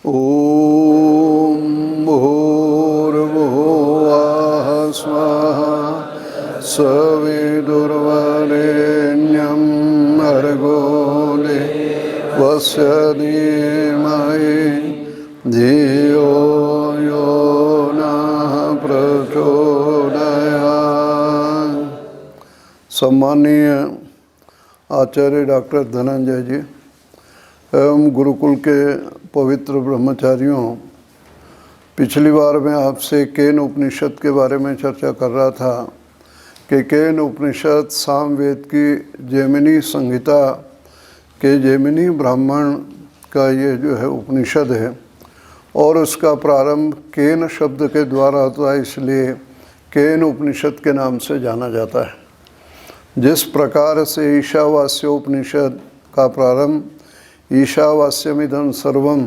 ॐ भूर्भुवः स्वः सवितुर्वरेण्यं भर्गो देवस्य धीमहि धियो यो नः प्रचोदयात्। सम्मानीय आचार्य डॉक्टर धनंजय जी एवं गुरुकुल के पवित्र ब्रह्मचारियों, पिछली बार मैं आपसे केन उपनिषद के बारे में चर्चा कर रहा था कि केन उपनिषद सामवेद की जैमिनी संहिता के जैमिनी ब्राह्मण का ये जो है उपनिषद है और उसका प्रारंभ केन शब्द के द्वारा होता है, इसलिए केन उपनिषद के नाम से जाना जाता है। जिस प्रकार से ईशावास्य उपनिषद का प्रारंभ ईशावास्यमिदं सर्वम,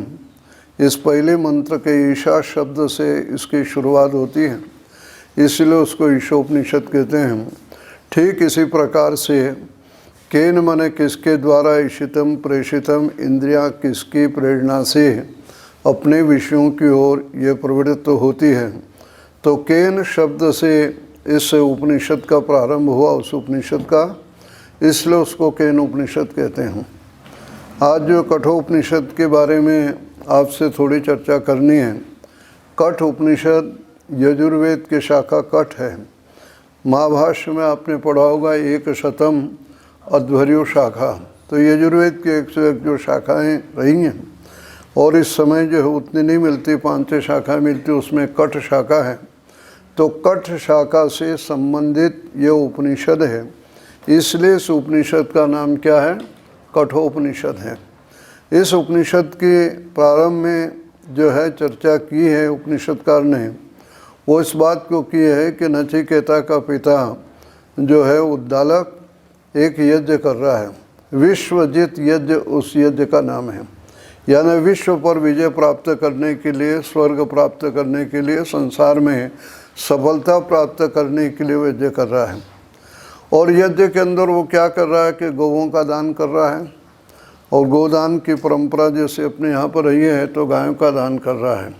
इस पहले मंत्र के ईशा शब्द से इसकी शुरुआत होती है, इसलिए उसको ईशोपनिषद कहते हैं। ठीक इसी प्रकार से केन मने किसके द्वारा ईशितम प्रेषितम, इंद्रियां किसकी प्रेरणा से अपने विषयों की ओर ये प्रवृत्त होती है, तो केन शब्द से इस उपनिषद का प्रारंभ हुआ, उस उपनिषद का, इसलिए उसको केन उपनिषद कहते हैं। आज जो कठोपनिषद के बारे में आपसे थोड़ी चर्चा करनी है। कठ उपनिषद यजुर्वेद के शाखा कठ है। महाभाष्य में आपने पढ़ा होगा एक शतम अध्वर्यो शाखा, तो यजुर्वेद की 101 जो शाखाएं रही हैं और इस समय जो है उतनी नहीं मिलती, 5-6 शाखाएँ मिलती, उसमें कठ शाखा है। तो कठ शाखा से संबंधित ये उपनिषद है, इसलिए इस उपनिषद का नाम क्या है? कठोपनिषद है। इस उपनिषद के प्रारंभ में जो है चर्चा की है उपनिषदकार ने, वो इस बात को की है कि नचिकेता का पिता जो है उद्दालक एक यज्ञ कर रहा है। विश्वजित यज्ञ उस यज्ञ का नाम है, यानी विश्व पर विजय प्राप्त करने के लिए, स्वर्ग प्राप्त करने के लिए, संसार में सफलता प्राप्त करने के लिए वो यज्ञ कर रहा है। और यज्ञ के अंदर वो क्या कर रहा है कि गौओं का दान कर रहा है, और गोदान की परंपरा जैसे अपने यहाँ पर रही है तो गायों का दान कर रहा है।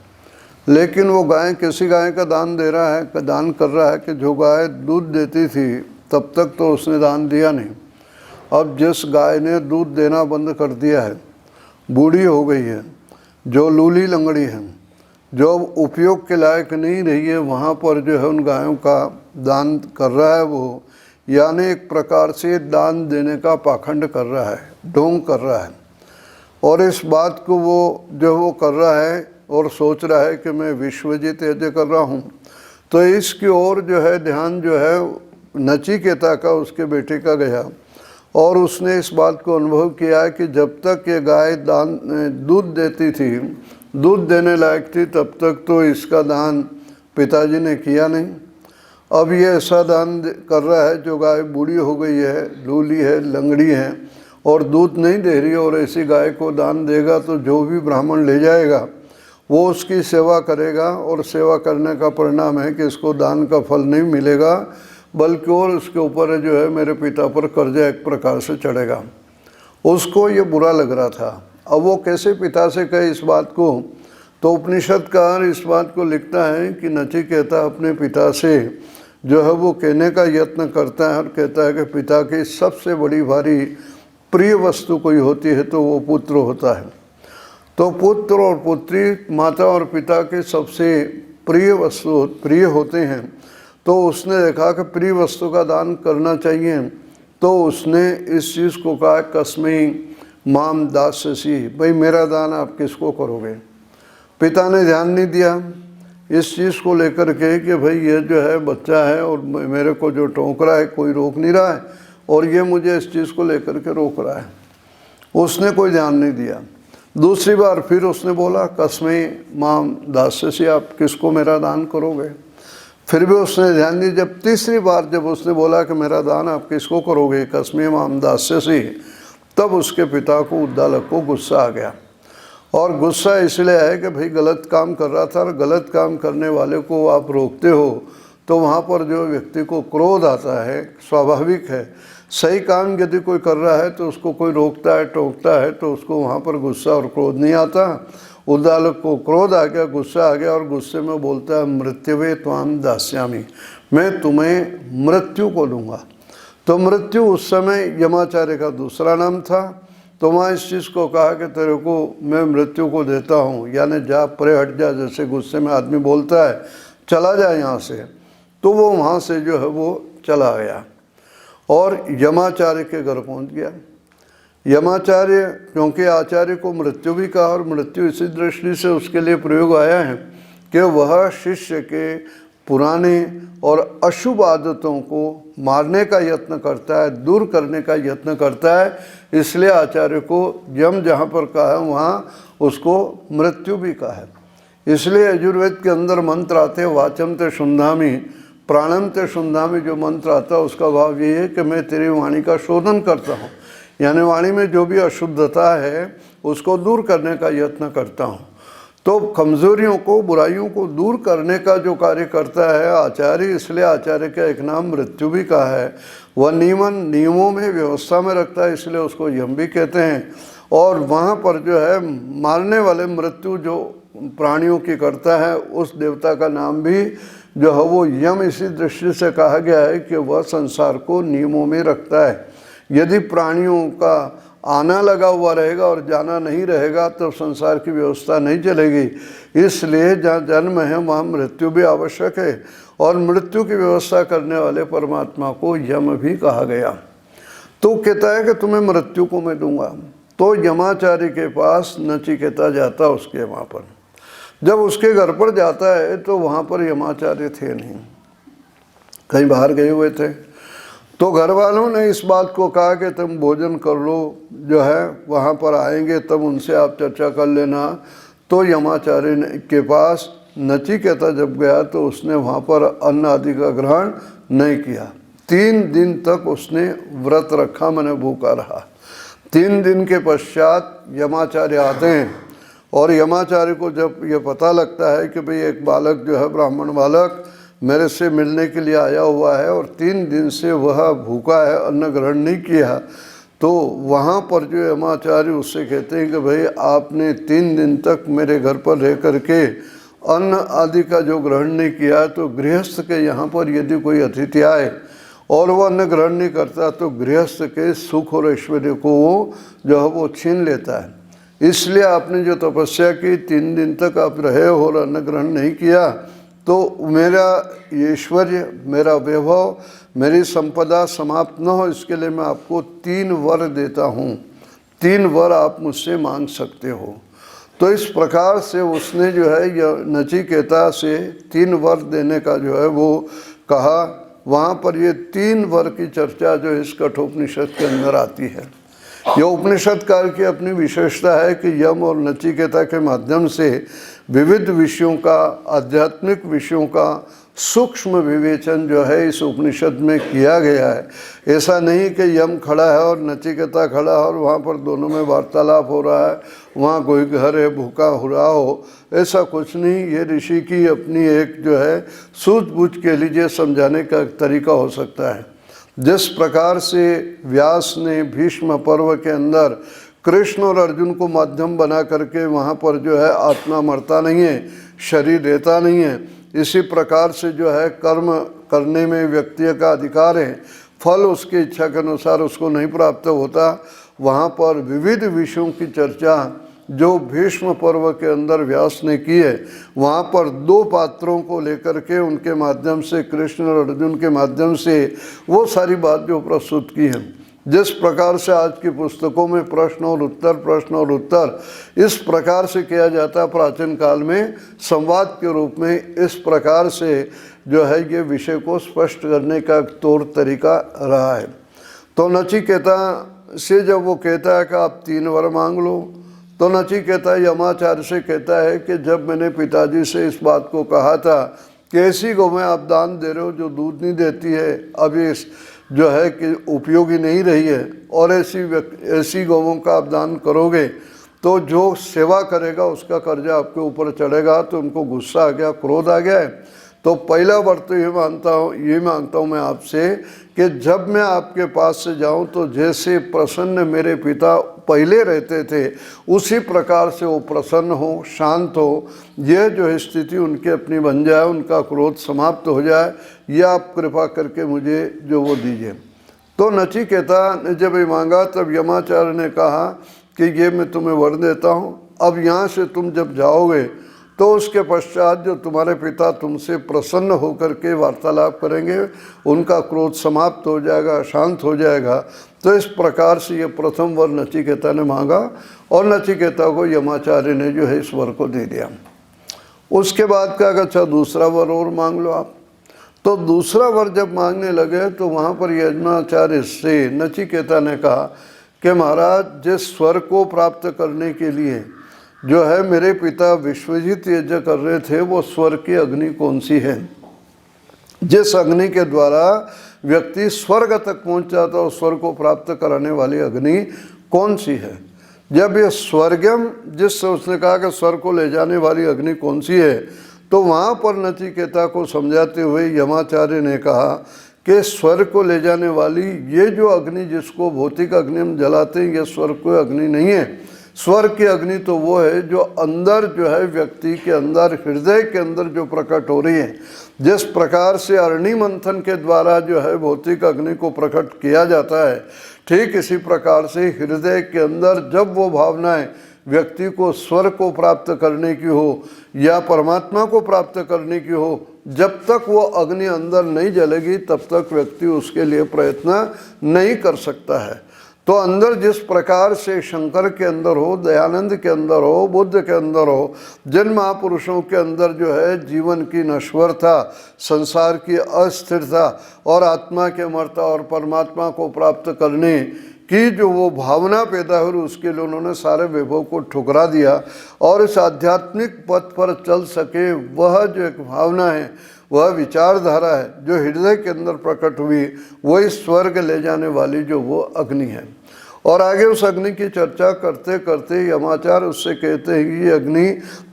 लेकिन वो गाय किसी गाय का दान दे रहा है, दान कर रहा है कि जो गाय दूध देती थी तब तक तो उसने दान दिया नहीं। अब जिस गाय ने दूध देना बंद कर दिया है, बूढ़ी हो गई है, जो लूली लंगड़ी है, जो उपयोग के लायक नहीं रही है, वहाँ पर जो है उन गायों का दान कर रहा है वो, यानी एक प्रकार से दान देने का पाखंड कर रहा है, ढोंग कर रहा है। और इस बात को वो जो वो कर रहा है और सोच रहा है कि मैं विश्वजित यज्ञ कर रहा हूँ, तो इसकी ओर जो है ध्यान जो है नचिकेता का, उसके बेटे का गया, और उसने इस बात को अनुभव किया कि जब तक ये गाय दूध देती थी, दूध देने लायक थी, तब तक तो इसका दान पिताजी ने किया नहीं। अब ये ऐसा दान कर रहा है जो गाय बूढ़ी हो गई है, लूली है, लंगड़ी है और दूध नहीं दे रही, और ऐसी गाय को दान देगा तो जो भी ब्राह्मण ले जाएगा वो उसकी सेवा करेगा, और सेवा करने का परिणाम है कि इसको दान का फल नहीं मिलेगा, बल्कि और उसके ऊपर जो है मेरे पिता पर कर्जा एक प्रकार से चढ़ेगा। उसको ये बुरा लग रहा था। अब वो कैसे पिता से कहे इस बात को, तो उपनिषदकार इस बात को लिखता है कि नचिकेता अपने पिता से जो है वो कहने का यत्न करता है और कहता है कि पिता की सबसे बड़ी भारी प्रिय वस्तु कोई होती है तो वो पुत्र होता है। तो पुत्र और पुत्री माता और पिता के सबसे प्रिय वस्तु प्रिय होते हैं। तो उसने देखा कि प्रिय वस्तु का दान करना चाहिए, तो उसने इस चीज़ को कहा कस्मै माम दास्यसि, भाई मेरा दान आप किसको करोगे। पिता ने ध्यान नहीं दिया इस चीज़ को लेकर के कि भाई ये जो है बच्चा है और मेरे को जो टोक रहा है कोई रोक नहीं रहा है, और ये मुझे इस चीज़ को लेकर के रोक रहा है। उसने कोई ध्यान नहीं दिया। दूसरी बार फिर उसने बोला कस्मै माम दास्यसि, आप किसको मेरा दान करोगे। फिर भी उसने ध्यान दिया। जब तीसरी बार जब उसने बोला कि मेरा दान आप किसको करोगे, कस्मै माम दास्यसि, तब उसके पिता को, उद्दालक को गुस्सा आ गया। और गुस्सा इसलिए है कि भाई गलत काम कर रहा था, और गलत काम करने वाले को आप रोकते हो तो वहाँ पर जो व्यक्ति को क्रोध आता है, स्वाभाविक है। सही काम यदि कोई कर रहा है तो उसको कोई रोकता है टोकता है तो उसको वहाँ पर गुस्सा और क्रोध नहीं आता। उद्दालक को क्रोध आ गया, गुस्सा आ गया और गुस्से में बोलता है मृत्युवे त्वाम दास्यामी, मैं तुम्हें मृत्यु को दूंगा। तो मृत्यु उस समय यमाचार्य का दूसरा नाम था। तो वहाँ इस चीज़ को कहा कि तेरे को मैं मृत्यु को देता हूँ, यानी जा परे हट जा, जैसे गुस्से में आदमी बोलता है चला जा यहाँ से। तो वो वहाँ से जो है वो चला गया और यमाचार्य के घर पहुँच गया। यमाचार्य, क्योंकि आचार्य को मृत्यु भी कहा और मृत्यु इसी दृष्टि से उसके लिए प्रयोग आया है कि वह शिष्य के पुराने और अशुभ आदतों को मारने का यत्न करता है, दूर करने का यत्न करता है। इसलिए आचार्य को यम जहाँ पर कहा है वहाँ उसको मृत्यु भी कहा है। इसलिए यजुर्वेद के अंदर मंत्र आते हैं वाचम ते शुंधामी प्राणम ते शुंधामी। जो मंत्र आता है उसका भाव ये है कि मैं तेरी वाणी का शोधन करता हूँ, यानी वाणी में जो भी अशुद्धता है उसको दूर करने का यत्न करता हूँ। तो कमज़ोरियों को, बुराइयों को दूर करने का जो कार्य करता है आचार्य, इसलिए आचार्य का एक नाम मृत्यु भी कहा है। वह नियमों में व्यवस्था में रखता है, इसलिए उसको यम भी कहते हैं। और वहाँ पर जो है मारने वाले मृत्यु जो प्राणियों की करता है उस देवता का नाम भी जो है वो यम इसी दृष्टि से कहा गया है कि वह संसार को नियमों में रखता है। यदि प्राणियों का आना लगा हुआ रहेगा और जाना नहीं रहेगा तो संसार की व्यवस्था नहीं चलेगी। इसलिए जहाँ जन्म है वहाँ मृत्यु भी आवश्यक है और मृत्यु की व्यवस्था करने वाले परमात्मा को यम भी कहा गया। तो कहता है कि तुम्हें मृत्यु को मैं दूंगा। तो यमाचार्य के पास नचिकेता जाता उसके वहाँ पर। जब उसके घर पर जाता है तो वहाँ पर यमाचार्य थे नहीं, कहीं बाहर गए हुए थे। तो घर वालों ने इस बात को कहा कि तुम भोजन कर लो, जो है वहाँ पर आएंगे तब उनसे आप चर्चा कर लेना। तो यमाचार्य के पास नचिकेता जब गया तो उसने वहाँ पर अन्न आदि का ग्रहण नहीं किया। 3 दिन तक उसने व्रत रखा, मैंने भूखा रहा। 3 दिन के पश्चात यमाचार्य आते हैं और यमाचार्य को जब ये पता लगता है कि भाई एक बालक जो है ब्राह्मण बालक मेरे से मिलने के लिए आया हुआ है और 3 दिन से वह भूखा है, अन्न ग्रहण नहीं किया, तो वहाँ पर जो यमाचार्य उससे कहते हैं कि भाई आपने 3 दिन तक मेरे घर पर रह करके अन्न आदि का जो ग्रहण नहीं किया, तो गृहस्थ के यहाँ पर यदि कोई अतिथि आए और वह अन्न ग्रहण नहीं करता तो गृहस्थ के सुख और ऐश्वर्य को वो जो है वो छीन लेता है। इसलिए आपने जो तपस्या की 3 दिन तक आप रहे हो और अन्न ग्रहण नहीं किया, तो मेरा ऐश्वर्य, मेरा वैभव, मेरी संपदा समाप्त न हो, इसके लिए मैं आपको 3 वर देता हूँ। 3 वर आप मुझसे मांग सकते हो। तो इस प्रकार से उसने जो है नचिकेता से 3 वर देने का जो है वो कहा। वहाँ पर ये 3 वर की चर्चा जो इस कठोपनिषद के अंदर आती है। यह उपनिषद काल की अपनी विशेषता है कि यम और नचिकेता के माध्यम से विविध विषयों का, आध्यात्मिक विषयों का सूक्ष्म विवेचन जो है इस उपनिषद में किया गया है। ऐसा नहीं कि यम खड़ा है और नचिकेता खड़ा है और वहाँ पर दोनों में वार्तालाप हो रहा है, वहाँ कोई घर है भूखा हो रहा हो, ऐसा कुछ नहीं। ये ऋषि की अपनी एक जो है सूझबूझ के लीजिए समझाने का तरीका हो सकता है। जिस प्रकार से व्यास ने भीष्म पर्व के अंदर कृष्ण और अर्जुन को माध्यम बना करके वहाँ पर जो है आत्मा मरता नहीं है, शरीर रहता नहीं है, इसी प्रकार से जो है कर्म करने में व्यक्ति का अधिकार है, फल उसकी इच्छा के अनुसार उसको नहीं प्राप्त होता। वहाँ पर विविध विषयों की चर्चा जो भीष्म पर्व के अंदर व्यास ने की है, वहाँ पर 2 पात्रों को लेकर के उनके माध्यम से, कृष्ण और अर्जुन के माध्यम से वो सारी बात जो प्रस्तुत की है। जिस प्रकार से आज की पुस्तकों में प्रश्न और उत्तर इस प्रकार से किया जाता, प्राचीन काल में संवाद के रूप में इस प्रकार से जो है ये विषय को स्पष्ट करने का तौर तरीका रहा है। तो नचिकेता से जब वो कहता है कि आप 3 वर मांग लो, तो नचिकेता यमाचार्य से कहता है कि जब मैंने पिताजी से इस बात को कहा था कि ऐसी गौएं आप दान दे रहे हो जो दूध नहीं देती है, अभी इस जो है कि उपयोगी नहीं रही है, और ऐसी गौओं का आप दान करोगे तो जो सेवा करेगा उसका कर्जा आपके ऊपर चढ़ेगा। तो उनको गुस्सा आ गया, क्रोध आ गया है। तो पहला वर्त ये मांगता हूँ मैं आपसे कि जब मैं आपके पास से जाऊं तो जैसे प्रसन्न मेरे पिता पहले रहते थे उसी प्रकार से वो प्रसन्न हो, शांत हो, यह जो स्थिति उनकी अपनी बन जाए, उनका क्रोध समाप्त हो जाए, यह आप कृपा करके मुझे जो वो दीजिए। तो नचिकेता ने जब ये मांगा तब यमाचार्य ने कहा कि ये मैं तुम्हें वर देता हूँ, अब यहाँ से तुम जब जाओगे तो उसके पश्चात जो तुम्हारे पिता तुमसे प्रसन्न होकर के वार्तालाप करेंगे, उनका क्रोध समाप्त हो जाएगा, शांत हो जाएगा। तो इस प्रकार से ये प्रथम वर नचिकेता ने मांगा और नचिकेता को यमाचार्य ने जो है इस वर को दे दिया। उसके बाद का अच्छा दूसरा वर और मांग लो आप। तो दूसरा वर जब मांगने लगे तो वहाँ पर यमाचार्य से नचिकेता ने कहा कि महाराज, जिस स्वर को प्राप्त करने के लिए जो है मेरे पिता विश्वजित यज्ञ कर रहे थे, वो स्वर की अग्नि कौन सी है? जिस अग्नि के द्वारा व्यक्ति स्वर्ग तक पहुंच जाता है, उस स्वर को प्राप्त कराने वाली अग्नि कौन सी है? जब ये स्वर्गम, जिससे उसने कहा कि स्वर को ले जाने वाली अग्नि कौन सी है, तो वहाँ पर नचिकेता को समझाते हुए यमाचार्य ने कहा कि स्वर को ले जाने वाली ये जो अग्नि, जिसको भौतिक अग्नि हम जलाते हैं, ये स्वर को अग्नि नहीं है। स्वर की अग्नि तो वो है जो अंदर जो है व्यक्ति के अंदर, हृदय के अंदर जो प्रकट हो रही है। जिस प्रकार से अरणि मंथन के द्वारा जो है भौतिक अग्नि को प्रकट किया जाता है, ठीक इसी प्रकार से हृदय के अंदर जब वो भावनाएं व्यक्ति को स्वर को प्राप्त करने की हो या परमात्मा को प्राप्त करने की हो, जब तक वो अग्नि अंदर नहीं जलेगी तब तक व्यक्ति उसके लिए प्रयत्न नहीं कर सकता है। तो अंदर जिस प्रकार से शंकर के अंदर हो, दयानंद के अंदर हो, बुद्ध के अंदर हो, जिन महापुरुषों के अंदर जो है जीवन की नश्वरता, संसार की अस्थिरता और आत्मा के अमरता और परमात्मा को प्राप्त करने की जो वो भावना पैदा हुई, उसके लिए उन्होंने सारे वैभव को ठुकरा दिया और इस आध्यात्मिक पथ पर चल सके, वह जो एक भावना है, वह विचारधारा है जो हृदय के अंदर प्रकट हुई, वही स्वर्ग ले जाने वाली जो वो अग्नि है। और आगे उस अग्नि की चर्चा करते करते यमाचार्य उससे कहते हैं कि ये अग्नि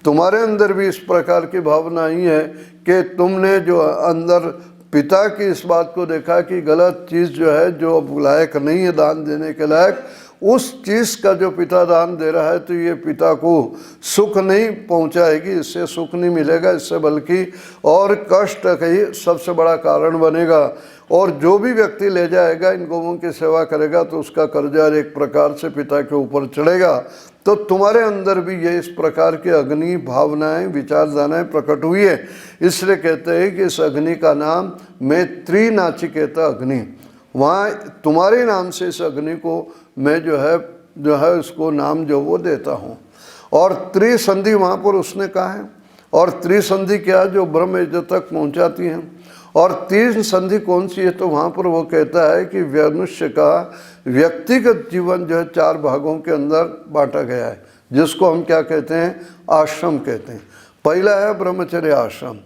तुम्हारे अंदर भी इस प्रकार की भावना ही है कि तुमने जो अंदर पिता की इस बात को देखा कि गलत चीज़ जो है, जो लायक नहीं है दान देने के लायक, उस चीज़ का जो पिता दान दे रहा है, तो ये पिता को सुख नहीं पहुंचाएगी, इससे सुख नहीं मिलेगा, इससे बल्कि और कष्ट का ही सबसे बड़ा कारण बनेगा। और जो भी व्यक्ति ले जाएगा, इन गौओं की सेवा करेगा, तो उसका कर्जा एक प्रकार से पिता के ऊपर चढ़ेगा। तो तुम्हारे अंदर भी ये इस प्रकार की अग्नि भावनाएं, विचारधाराएं प्रकट हुई है। इसलिए कहते हैं कि इस अग्नि का नाम मैत्री नाचिकेता अग्नि, वहाँ तुम्हारे नाम से इस अग्नि को मैं जो है उसको नाम जो वो देता हूँ। और त्रिसंधि वहाँ पर उसने कहा है, और त्रिसंधि क्या, जो ब्रह्म यज्ञ तक पहुँचाती हैं। और तीन संधि कौन सी है, तो वहाँ पर वो कहता है कि मनुष्य का व्यक्तिगत जीवन जो है 4 भागों के अंदर बांटा गया है, जिसको हम क्या कहते हैं, आश्रम कहते हैं। पहला है ब्रह्मचर्य आश्रम,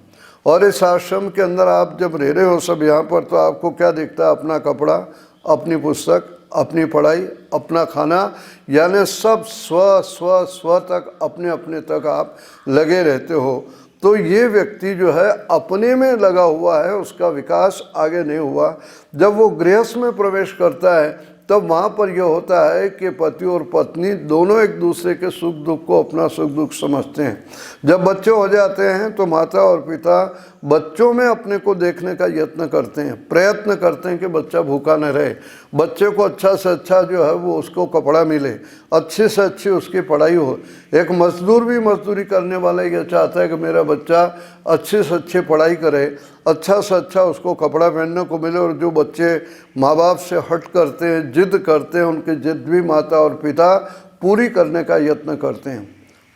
और इस आश्रम के अंदर आप जब रह रहे हो सब यहाँ पर, तो आपको क्या दिखता है, अपना कपड़ा, अपनी पुस्तक, अपनी पढ़ाई, अपना खाना, यानी सब स्व तक, अपने अपने तक आप लगे रहते हो। तो ये व्यक्ति जो है अपने में लगा हुआ है, उसका विकास आगे नहीं हुआ। जब वो गृहस्थ में प्रवेश करता है तब वहाँ पर यह होता है कि पति और पत्नी दोनों एक दूसरे के सुख दुख को अपना सुख दुख समझते हैं। जब बच्चे हो जाते हैं तो माता और पिता बच्चों में अपने को देखने का यत्न करते हैं, प्रयत्न करते हैं कि बच्चा भूखा न रहे, बच्चे को अच्छा से अच्छा जो है वो उसको कपड़ा मिले, अच्छी से अच्छी उसकी पढ़ाई हो। एक मजदूर भी मजदूरी करने वाला ये चाहता है कि मेरा बच्चा अच्छी से अच्छी पढ़ाई करे, अच्छा से अच्छा उसको कपड़ा पहनने को मिले। और जो बच्चे माँ बाप से हट करते हैं, जिद करते हैं, उनकी जिद भी माता और पिता पूरी करने का यत्न करते हैं।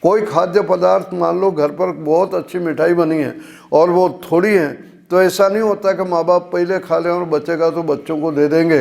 कोई खाद्य पदार्थ, मान लो घर पर बहुत अच्छी मिठाई बनी है और वो थोड़ी है, तो ऐसा नहीं होता कि माँ बाप पहले खा लें और बचेगा तो बच्चों को दे देंगे,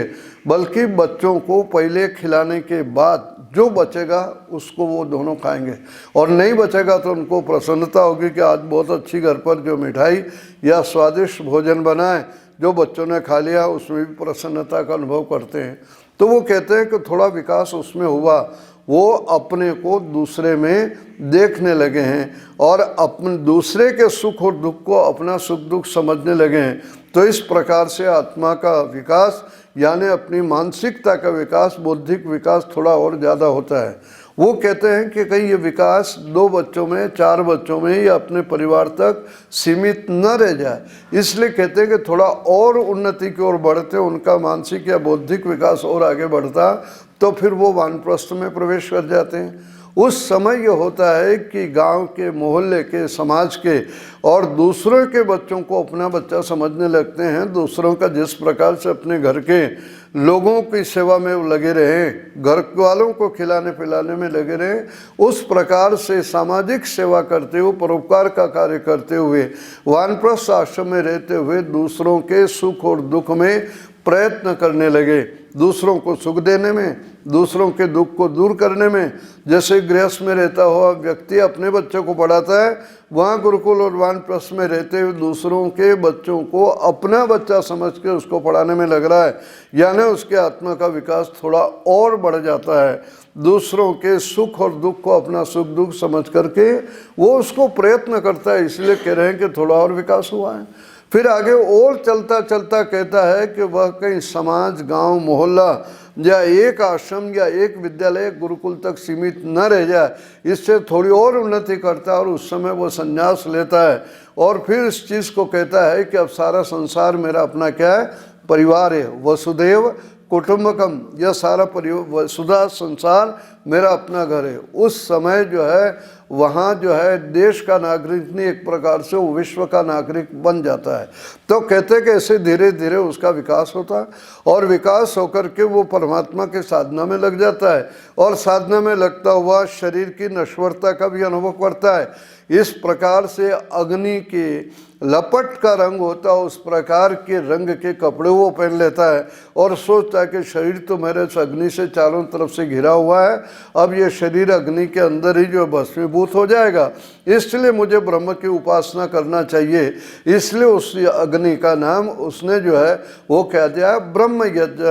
बल्कि बच्चों को पहले खिलाने के बाद जो बचेगा उसको वो दोनों खाएंगे। और नहीं बचेगा तो उनको प्रसन्नता होगी कि आज बहुत अच्छी घर पर जो मिठाई या स्वादिष्ट भोजन बना है, जो बच्चों ने खा लिया, उसमें भी प्रसन्नता का अनुभव करते हैं। तो वो कहते हैं कि थोड़ा विकास उसमें हुआ। वो अपने को दूसरे में देखने लगे हैं और अपने दूसरे के सुख और दुख को अपना सुख दुख समझने लगे हैं। तो इस प्रकार से आत्मा का विकास यानी अपनी मानसिकता का विकास, बौद्धिक विकास थोड़ा और ज़्यादा होता है। वो कहते हैं कि कहीं ये विकास 2 बच्चों में, 4 बच्चों में या अपने परिवार तक सीमित न रह जाए, इसलिए कहते हैं कि थोड़ा और उन्नति की ओर बढ़ते, उनका मानसिक या बौद्धिक विकास और आगे बढ़ता, तो फिर वो वानप्रस्थ में प्रवेश कर जाते हैं। उस समय ये होता है कि गांव के, मोहल्ले के, समाज के और दूसरों के बच्चों को अपना बच्चा समझने लगते हैं। दूसरों का जिस प्रकार से अपने घर के लोगों की सेवा में वो लगे रहें, घर वालों को खिलाने पिलाने में लगे रहें, उस प्रकार से सामाजिक सेवा करते हुए, परोपकार का कार्य करते हुए, वानप्रस्थ आश्रम में रहते हुए दूसरों के सुख और दुख में प्रयत्न करने लगे, दूसरों को सुख देने में, दूसरों के दुख को दूर करने में। जैसे गृहस्थ में रहता हुआ व्यक्ति अपने बच्चों को पढ़ाता है, वहाँ गुरुकुल और वानप्रस्थ में रहते हुए दूसरों के बच्चों को अपना बच्चा समझ के उसको पढ़ाने में लग रहा है, यानी उसके आत्मा का विकास थोड़ा और बढ़ जाता है। दूसरों के सुख और दुख को अपना सुख दुख समझ करके वो उसको प्रयत्न करता है, इसलिए कह रहे हैं कि थोड़ा और विकास हुआ है। फिर आगे और चलता चलता कहता है कि वह कहीं समाज, गांव, मोहल्ला या एक आश्रम या एक विद्यालय, गुरुकुल तक सीमित न रह जाए, इससे थोड़ी और उन्नति करता है और उस समय वो संन्यास लेता है और फिर इस चीज़ को कहता है कि अब सारा संसार मेरा अपना क्या है, परिवार है। वसुदेव कुटुंबकम, यह सारा वसुधा संसार मेरा अपना घर है। उस समय जो है वहाँ जो है देश का नागरिक नहीं, एक प्रकार से वो विश्व का नागरिक बन जाता है। तो कहते हैं कि ऐसे धीरे धीरे उसका विकास होता है और विकास होकर के वो परमात्मा के साधना में लग जाता है और साधना में लगता हुआ शरीर की नश्वरता का भी अनुभव करता है। इस प्रकार से अग्नि के लपट का रंग होता है, उस प्रकार के रंग के कपड़े वो पहन लेता है और सोचता है कि शरीर तो मेरे अग्नि से चारों तरफ से घिरा हुआ है, अब ये शरीर अग्नि के अंदर ही जो भस्मीभूत हो जाएगा, इसलिए मुझे ब्रह्म की उपासना करना चाहिए। इसलिए उस अग्नि का नाम उसने जो है वो कह दिया ब्रह्म यज्ञ।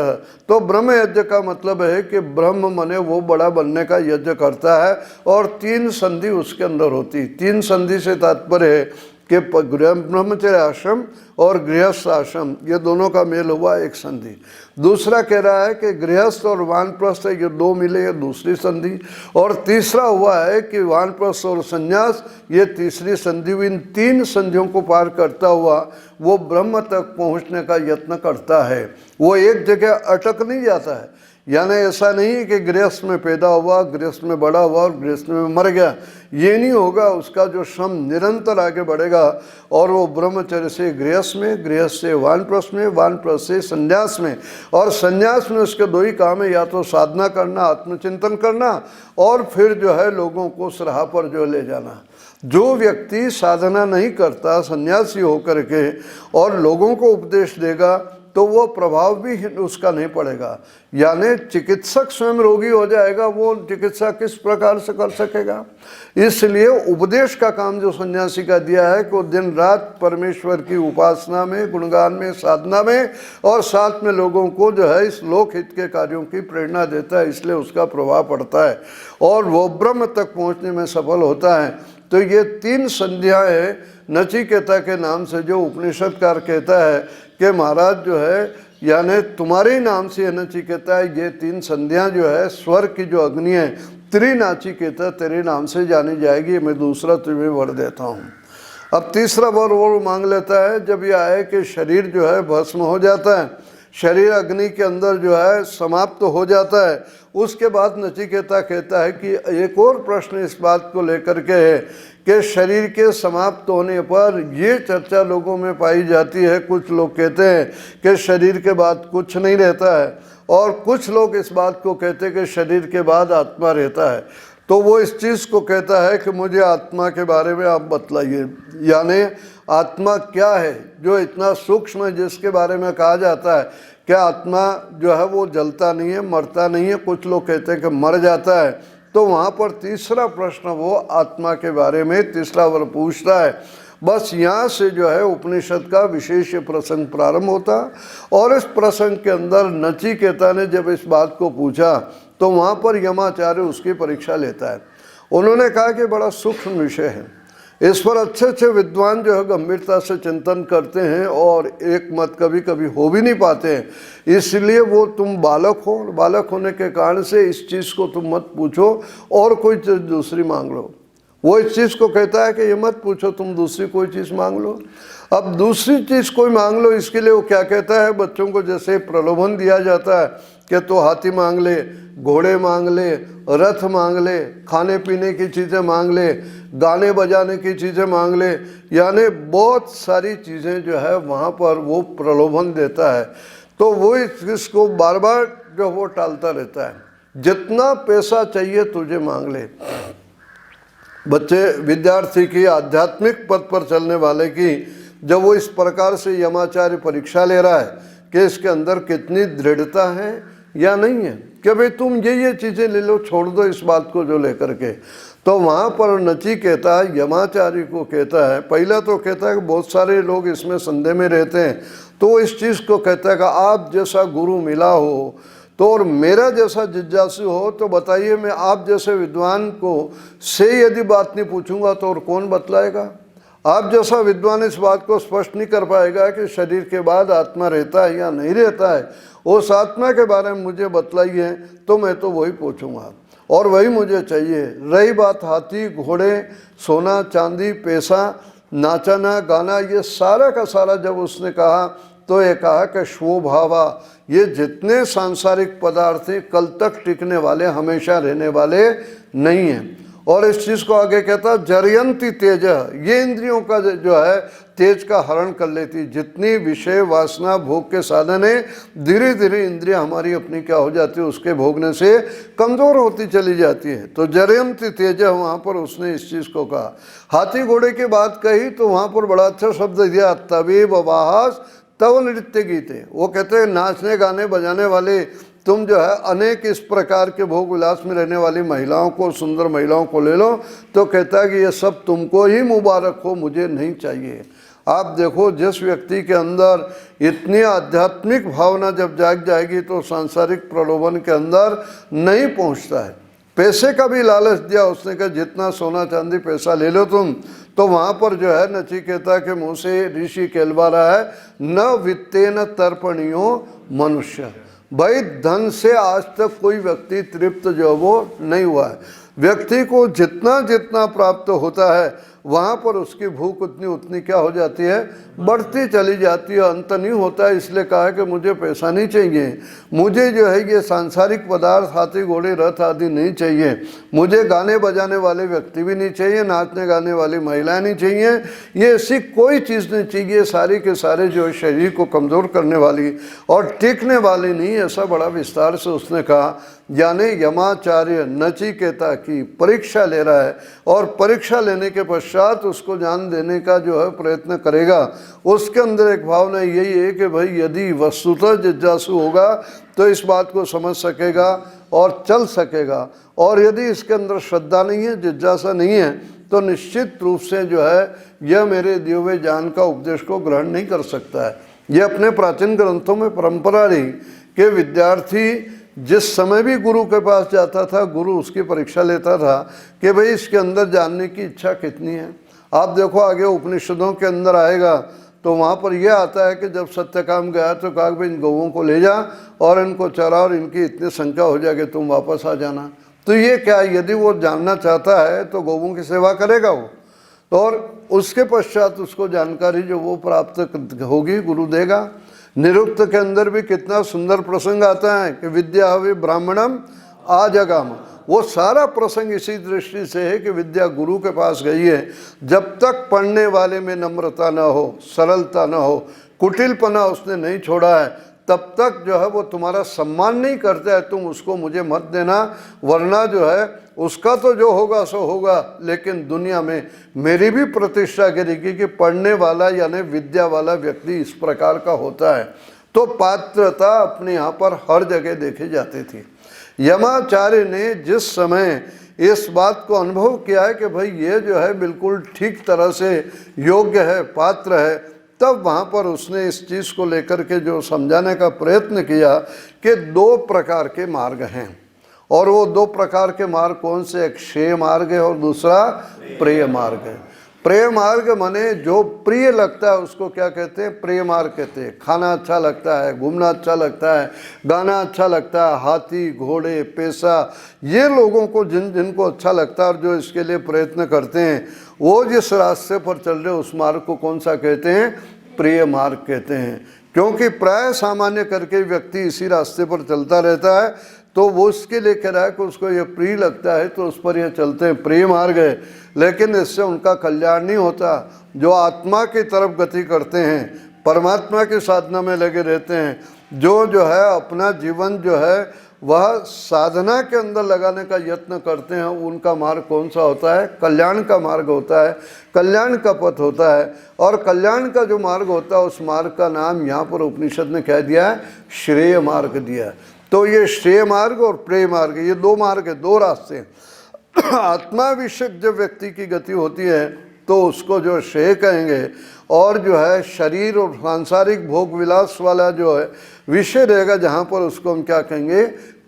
तो ब्रह्म यज्ञ का मतलब है कि ब्रह्म मने वो बड़ा बनने का यज्ञ करता है और 3 संधि उसके अंदर होती। 3 संधि से तात्पर्य है कि ब्रह्मचर्य आश्रम और गृहस्थ आश्रम, ये दोनों का मेल हुआ एक संधि। दूसरा कह रहा है कि गृहस्थ और वानप्रस्थ ये 2 मिले, ये दूसरी संधि। और तीसरा हुआ है कि वानप्रस्थ और संन्यास, ये तीसरी संधि। इन 3 संधियों को पार करता हुआ वो ब्रह्म तक पहुंचने का यत्न करता है। वो एक जगह अटक नहीं जाता है, यानी ऐसा नहीं है कि गृहस्थ में पैदा हुआ, गृहस्थ में बड़ा हुआ और गृहस्थ में मर गया, ये नहीं होगा। उसका जो श्रम निरंतर आगे बढ़ेगा और वो ब्रह्मचर्य से गृहस्थ में, गृहस्थ से वानप्रस्थ में, वानप्रस्थ से संन्यास में, और संन्यास में उसके 2 ही काम है, या तो साधना करना, आत्मचिंतन करना, और फिर जो है लोगों को सराह पर जो ले जाना। जो व्यक्ति साधना नहीं करता, सन्यासी होकर के और लोगों को उपदेश देगा, तो वो प्रभाव भी उसका नहीं पड़ेगा। यानी चिकित्सक स्वयं रोगी हो जाएगा, वो चिकित्सा किस प्रकार से कर सकेगा। इसलिए उपदेश का काम जो सन्यासी का दिया है कि वो दिन रात परमेश्वर की उपासना में, गुणगान में, साधना में, और साथ में लोगों को जो है इस लोकहित के कार्यों की प्रेरणा देता है, इसलिए उसका प्रभाव पड़ता है और वो ब्रह्म तक पहुँचने में सफल होता है। तो ये 3 संध्याएँ हैं नचिकेता के नाम से, जो उपनिषदकार कहता है कि महाराज जो है यानी तुम्हारे ही नाम से नचिकेता है, ये 3 संध्या जो है स्वर्ग की जो अग्नि है, त्रिनाचिकेता तेरे नाम से जानी जाएगी। मैं दूसरा तुम्हें वर देता हूँ। अब तीसरा वर वो मांग लेता है जब यह आए कि शरीर जो है भस्म हो जाता है, शरीर अग्नि के अंदर जो है समाप्त हो जाता है। उसके बाद नचिकेता कहता है कि एक और प्रश्न इस बात को लेकर के है कि शरीर के समाप्त होने पर ये चर्चा लोगों में पाई जाती है। कुछ लोग कहते हैं कि शरीर के बाद कुछ नहीं रहता है, और कुछ लोग इस बात को कहते हैं कि शरीर के बाद आत्मा रहता है। तो वो इस चीज़ को कहता है कि मुझे आत्मा के बारे में आप बतलाइए, यानी आत्मा क्या है जो इतना सूक्ष्म है, जिसके बारे में कहा जाता है कि आत्मा जो है वो जलता नहीं है, मरता नहीं है। कुछ लोग कहते हैं कि मर जाता है। तो वहाँ पर तीसरा प्रश्न वो आत्मा के बारे में तीसरा वर पूछता है। बस यहाँ से जो है उपनिषद का विशेष प्रसंग प्रारंभ होता, और इस प्रसंग के अंदर नचिकेता ने जब इस बात को पूछा तो वहाँ पर यमाचार्य उसकी परीक्षा लेता है। उन्होंने कहा कि बड़ा सूक्ष्म विषय है, इस पर अच्छे अच्छे विद्वान जो है गंभीरता से चिंतन करते हैं और एक मत कभी कभी हो भी नहीं पाते हैं, इसलिए वो तुम बालक हो, बालक होने के कारण से इस चीज़ को तुम मत पूछो और कोई चीज़ दूसरी मांग लो। वो इस चीज़ को कहता है कि ये मत पूछो, तुम दूसरी कोई चीज़ मांग लो। अब दूसरी चीज़ कोई मांग लो, इसके लिए वो क्या कहता है, बच्चों को जैसे प्रलोभन दिया जाता है कि तो हाथी मांग ले, घोड़े मांग ले, रथ मांग ले, खाने पीने की चीज़ें मांग ले, गाने बजाने की चीज़ें मांग ले, यानी बहुत सारी चीज़ें जो है वहाँ पर वो प्रलोभन देता है। तो वो इसको बार बार जो वो टालता रहता है, जितना पैसा चाहिए तुझे मांग ले। बच्चे विद्यार्थी की आध्यात्मिक पथ पर चलने वाले की जब वो इस प्रकार से यमाचार्य परीक्षा ले रहा है कि इसके अंदर कितनी दृढ़ता है या नहीं है, कि भाई तुम ये चीज़ें ले लो, छोड़ दो इस बात को जो लेकर के, तो वहाँ पर नचिकेता यमाचार्य को कहता है, पहला तो कहता है कि बहुत सारे लोग इसमें संदेह में रहते हैं, तो वो इस चीज़ को कहता है कि आप जैसा गुरु मिला हो तो और मेरा जैसा जिज्ञासु हो तो बताइए, मैं आप जैसे विद्वान को से यदि बात नहीं पूछूंगा तो और कौन बतलाएगा। आप जैसा विद्वान इस बात को स्पष्ट नहीं कर पाएगा कि शरीर के बाद आत्मा रहता है या नहीं रहता है, उस आत्मा के बारे में मुझे बतलाइए, तो मैं तो वही पूछूंगा और वही मुझे चाहिए। रही बात हाथी घोड़े, सोना चांदी, पैसा, नाचना गाना, ये सारा का सारा जब उसने कहा तो ये कहा कि स्वभावा, ये जितने सांसारिक पदार्थ हैं कल तक टिकने वाले, हमेशा रहने वाले नहीं हैं। और इस चीज़ को आगे कहता जरयंती तेज, ये इंद्रियों का जो है तेज का हरण कर लेती। जितनी विषय वासना भोग के साधन है, धीरे धीरे इंद्रियां हमारी अपनी क्या हो जाती है, उसके भोगने से कमज़ोर होती चली जाती है। तो जरयंती तेज, वहाँ पर उसने इस चीज़ को कहा। हाथी घोड़े की बात कही तो वहाँ पर बड़ा अच्छा शब्द दिया, तवेब वाहस तव नृत्य गीते। वो कहते हैं नाचने गाने बजाने वाले तुम जो है अनेक इस प्रकार के भोग विलास में रहने वाली महिलाओं को, सुंदर महिलाओं को ले लो, तो कहता है कि ये सब तुमको ही मुबारक हो, मुझे नहीं चाहिए। आप देखो, जिस व्यक्ति के अंदर इतनी आध्यात्मिक भावना जब जाग जाएगी तो सांसारिक प्रलोभन के अंदर नहीं पहुंचता है। पैसे का भी लालच दिया उसने, कहा जितना सोना चांदी पैसा ले लो तुम, तो वहाँ पर जो है नचिकेता के मुँह से ऋषि कहलवा रहा है, न वित्तेन तर्पणियो मनुष्य। भाई धन से आज तक कोई व्यक्ति तृप्त जो वो नहीं हुआ है। व्यक्ति को जितना जितना प्राप्त होता है वहाँ पर उसकी भूख उतनी उतनी क्या हो जाती है, बढ़ती चली जाती है, अंत नहीं होता है। इसलिए कहा है कि मुझे पैसा नहीं चाहिए, मुझे जो है ये सांसारिक पदार्थ हाथी घोड़े रथ आदि नहीं चाहिए, मुझे गाने बजाने वाले व्यक्ति भी नहीं चाहिए, नाचने गाने वाली महिलाएं नहीं चाहिए, ये ऐसी कोई चीज़ नहीं चाहिए। सारी के सारे जो शरीर को कमज़ोर करने वाली और टिकने वाली नहीं, ऐसा बड़ा विस्तार से उसने कहा। यानी यमाचार्य नचिकेता की परीक्षा ले रहा है और परीक्षा लेने के पश्चात उसको जान देने का जो है प्रयत्न करेगा। उसके अंदर एक भावना यही है कि भाई यदि वस्तुतः जिज्ञासु होगा तो इस बात को समझ सकेगा और चल सकेगा, और यदि इसके अंदर श्रद्धा नहीं है, जिज्ञासा नहीं है, तो निश्चित रूप से जो है यह मेरे दिए हुए ज्ञान का उपदेश को ग्रहण नहीं कर सकता है। यह अपने प्राचीन ग्रंथों में परंपरा रही कि विद्यार्थी जिस समय भी गुरु के पास जाता था, गुरु उसकी परीक्षा लेता था कि भाई इसके अंदर जानने की इच्छा कितनी है। आप देखो आगे उपनिषदों के अंदर आएगा तो वहाँ पर यह आता है कि जब सत्यकाम गया तो कहा भाई इन गौओं को ले जा और इनको चरा और इनकी इतनी संख्या हो जाएगी, तुम वापस आ जाना। तो ये क्या, यदि वो जानना चाहता है तो गौओं की सेवा करेगा वो, तो और उसके पश्चात उसको जानकारी जो वो प्राप्त होगी गुरु देगा। निरुक्त के अंदर भी कितना सुंदर प्रसंग आता है कि विद्या हवे ब्राह्मणम आजगाम। वो सारा प्रसंग इसी दृष्टि से है कि विद्या गुरु के पास गई है, जब तक पढ़ने वाले में नम्रता न हो, सरलता न हो, कुटिलपना उसने नहीं छोड़ा है, तब तक जो है वो तुम्हारा सम्मान नहीं करता है। तुम उसको मुझे मत देना, वरना जो है उसका तो जो होगा सो होगा, लेकिन दुनिया में मेरी भी प्रतिष्ठा गिरेगी कि पढ़ने वाला यानी विद्या वाला व्यक्ति इस प्रकार का होता है। तो पात्रता अपने यहाँ पर हर जगह देखी जाती थी। यमाचार्य ने जिस समय इस बात को अनुभव किया है कि भाई ये जो है बिल्कुल ठीक तरह से योग्य है, पात्र है, तब वहाँ पर उसने इस चीज़ को लेकर के जो समझाने का प्रयत्न किया कि दो प्रकार के मार्ग हैं और वो दो प्रकार के मार्ग कौन से, एक श्रेय मार्ग है और दूसरा प्रिय मार्ग है। प्रिय मार्ग माने जो प्रिय लगता है उसको क्या कहते हैं, प्रिय मार्ग कहते हैं। खाना अच्छा लगता है, घूमना अच्छा लगता है, गाना अच्छा लगता है, हाथी घोड़े पैसा, ये लोगों को जिनको अच्छा लगता है और जो इसके लिए प्रयत्न करते हैं, वो जिस रास्ते पर चल रहे उस मार्ग को कौन सा कहते हैं, प्रिय मार्ग कहते हैं। क्योंकि प्राय सामान्य करके व्यक्ति इसी रास्ते पर चलता रहता है, तो वो उसके लिए कह रहा है कि उसको ये प्रिय लगता है तो उस पर ये चलते हैं, प्रिय मार्ग है। लेकिन इससे उनका कल्याण नहीं होता। जो आत्मा की तरफ गति करते हैं, परमात्मा की साधना में लगे रहते हैं, जो है अपना जीवन जो है वह साधना के अंदर लगाने का यत्न करते हैं, उनका मार्ग कौन सा होता है, कल्याण का मार्ग होता है, कल्याण का पथ होता है। और कल्याण का जो मार्ग होता है उस मार्ग का नाम यहाँ पर उपनिषद ने कह दिया है, श्रेय मार्ग दिया है। तो ये श्रेय मार्ग और प्रेय मार्ग, ये दो मार्ग है, दो रास्ते हैं। आत्मा विषयक जब व्यक्ति की गति होती है तो उसको जो श्रेय कहेंगे, और जो है शरीर और सांसारिक भोग विलास वाला जो है विषय रहेगा जहाँ पर उसको हम क्या कहेंगे,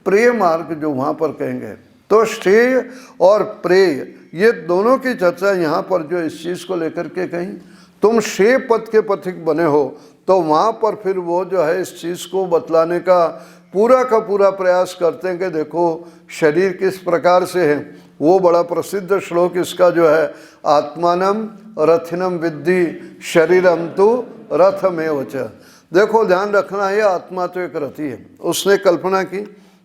प्रेय मार्ग जो वहाँ पर कहेंगे। तो श्रेय और प्रेय ये दोनों की चर्चा यहाँ पर जो इस चीज़ को लेकर के कहीं, तुम श्रेय पथ के पथिक बने हो, तो वहाँ पर फिर वो जो है इस चीज़ को बतलाने का पूरा प्रयास करते हैं कि देखो शरीर किस प्रकार से है। वो बड़ा प्रसिद्ध श्लोक इसका जो है, आत्मानम रथिनम विद्धि शरीरम तो रथमेव च। देखो ध्यान रखना है, आत्मा तो एक रथी है। उसने कल्पना की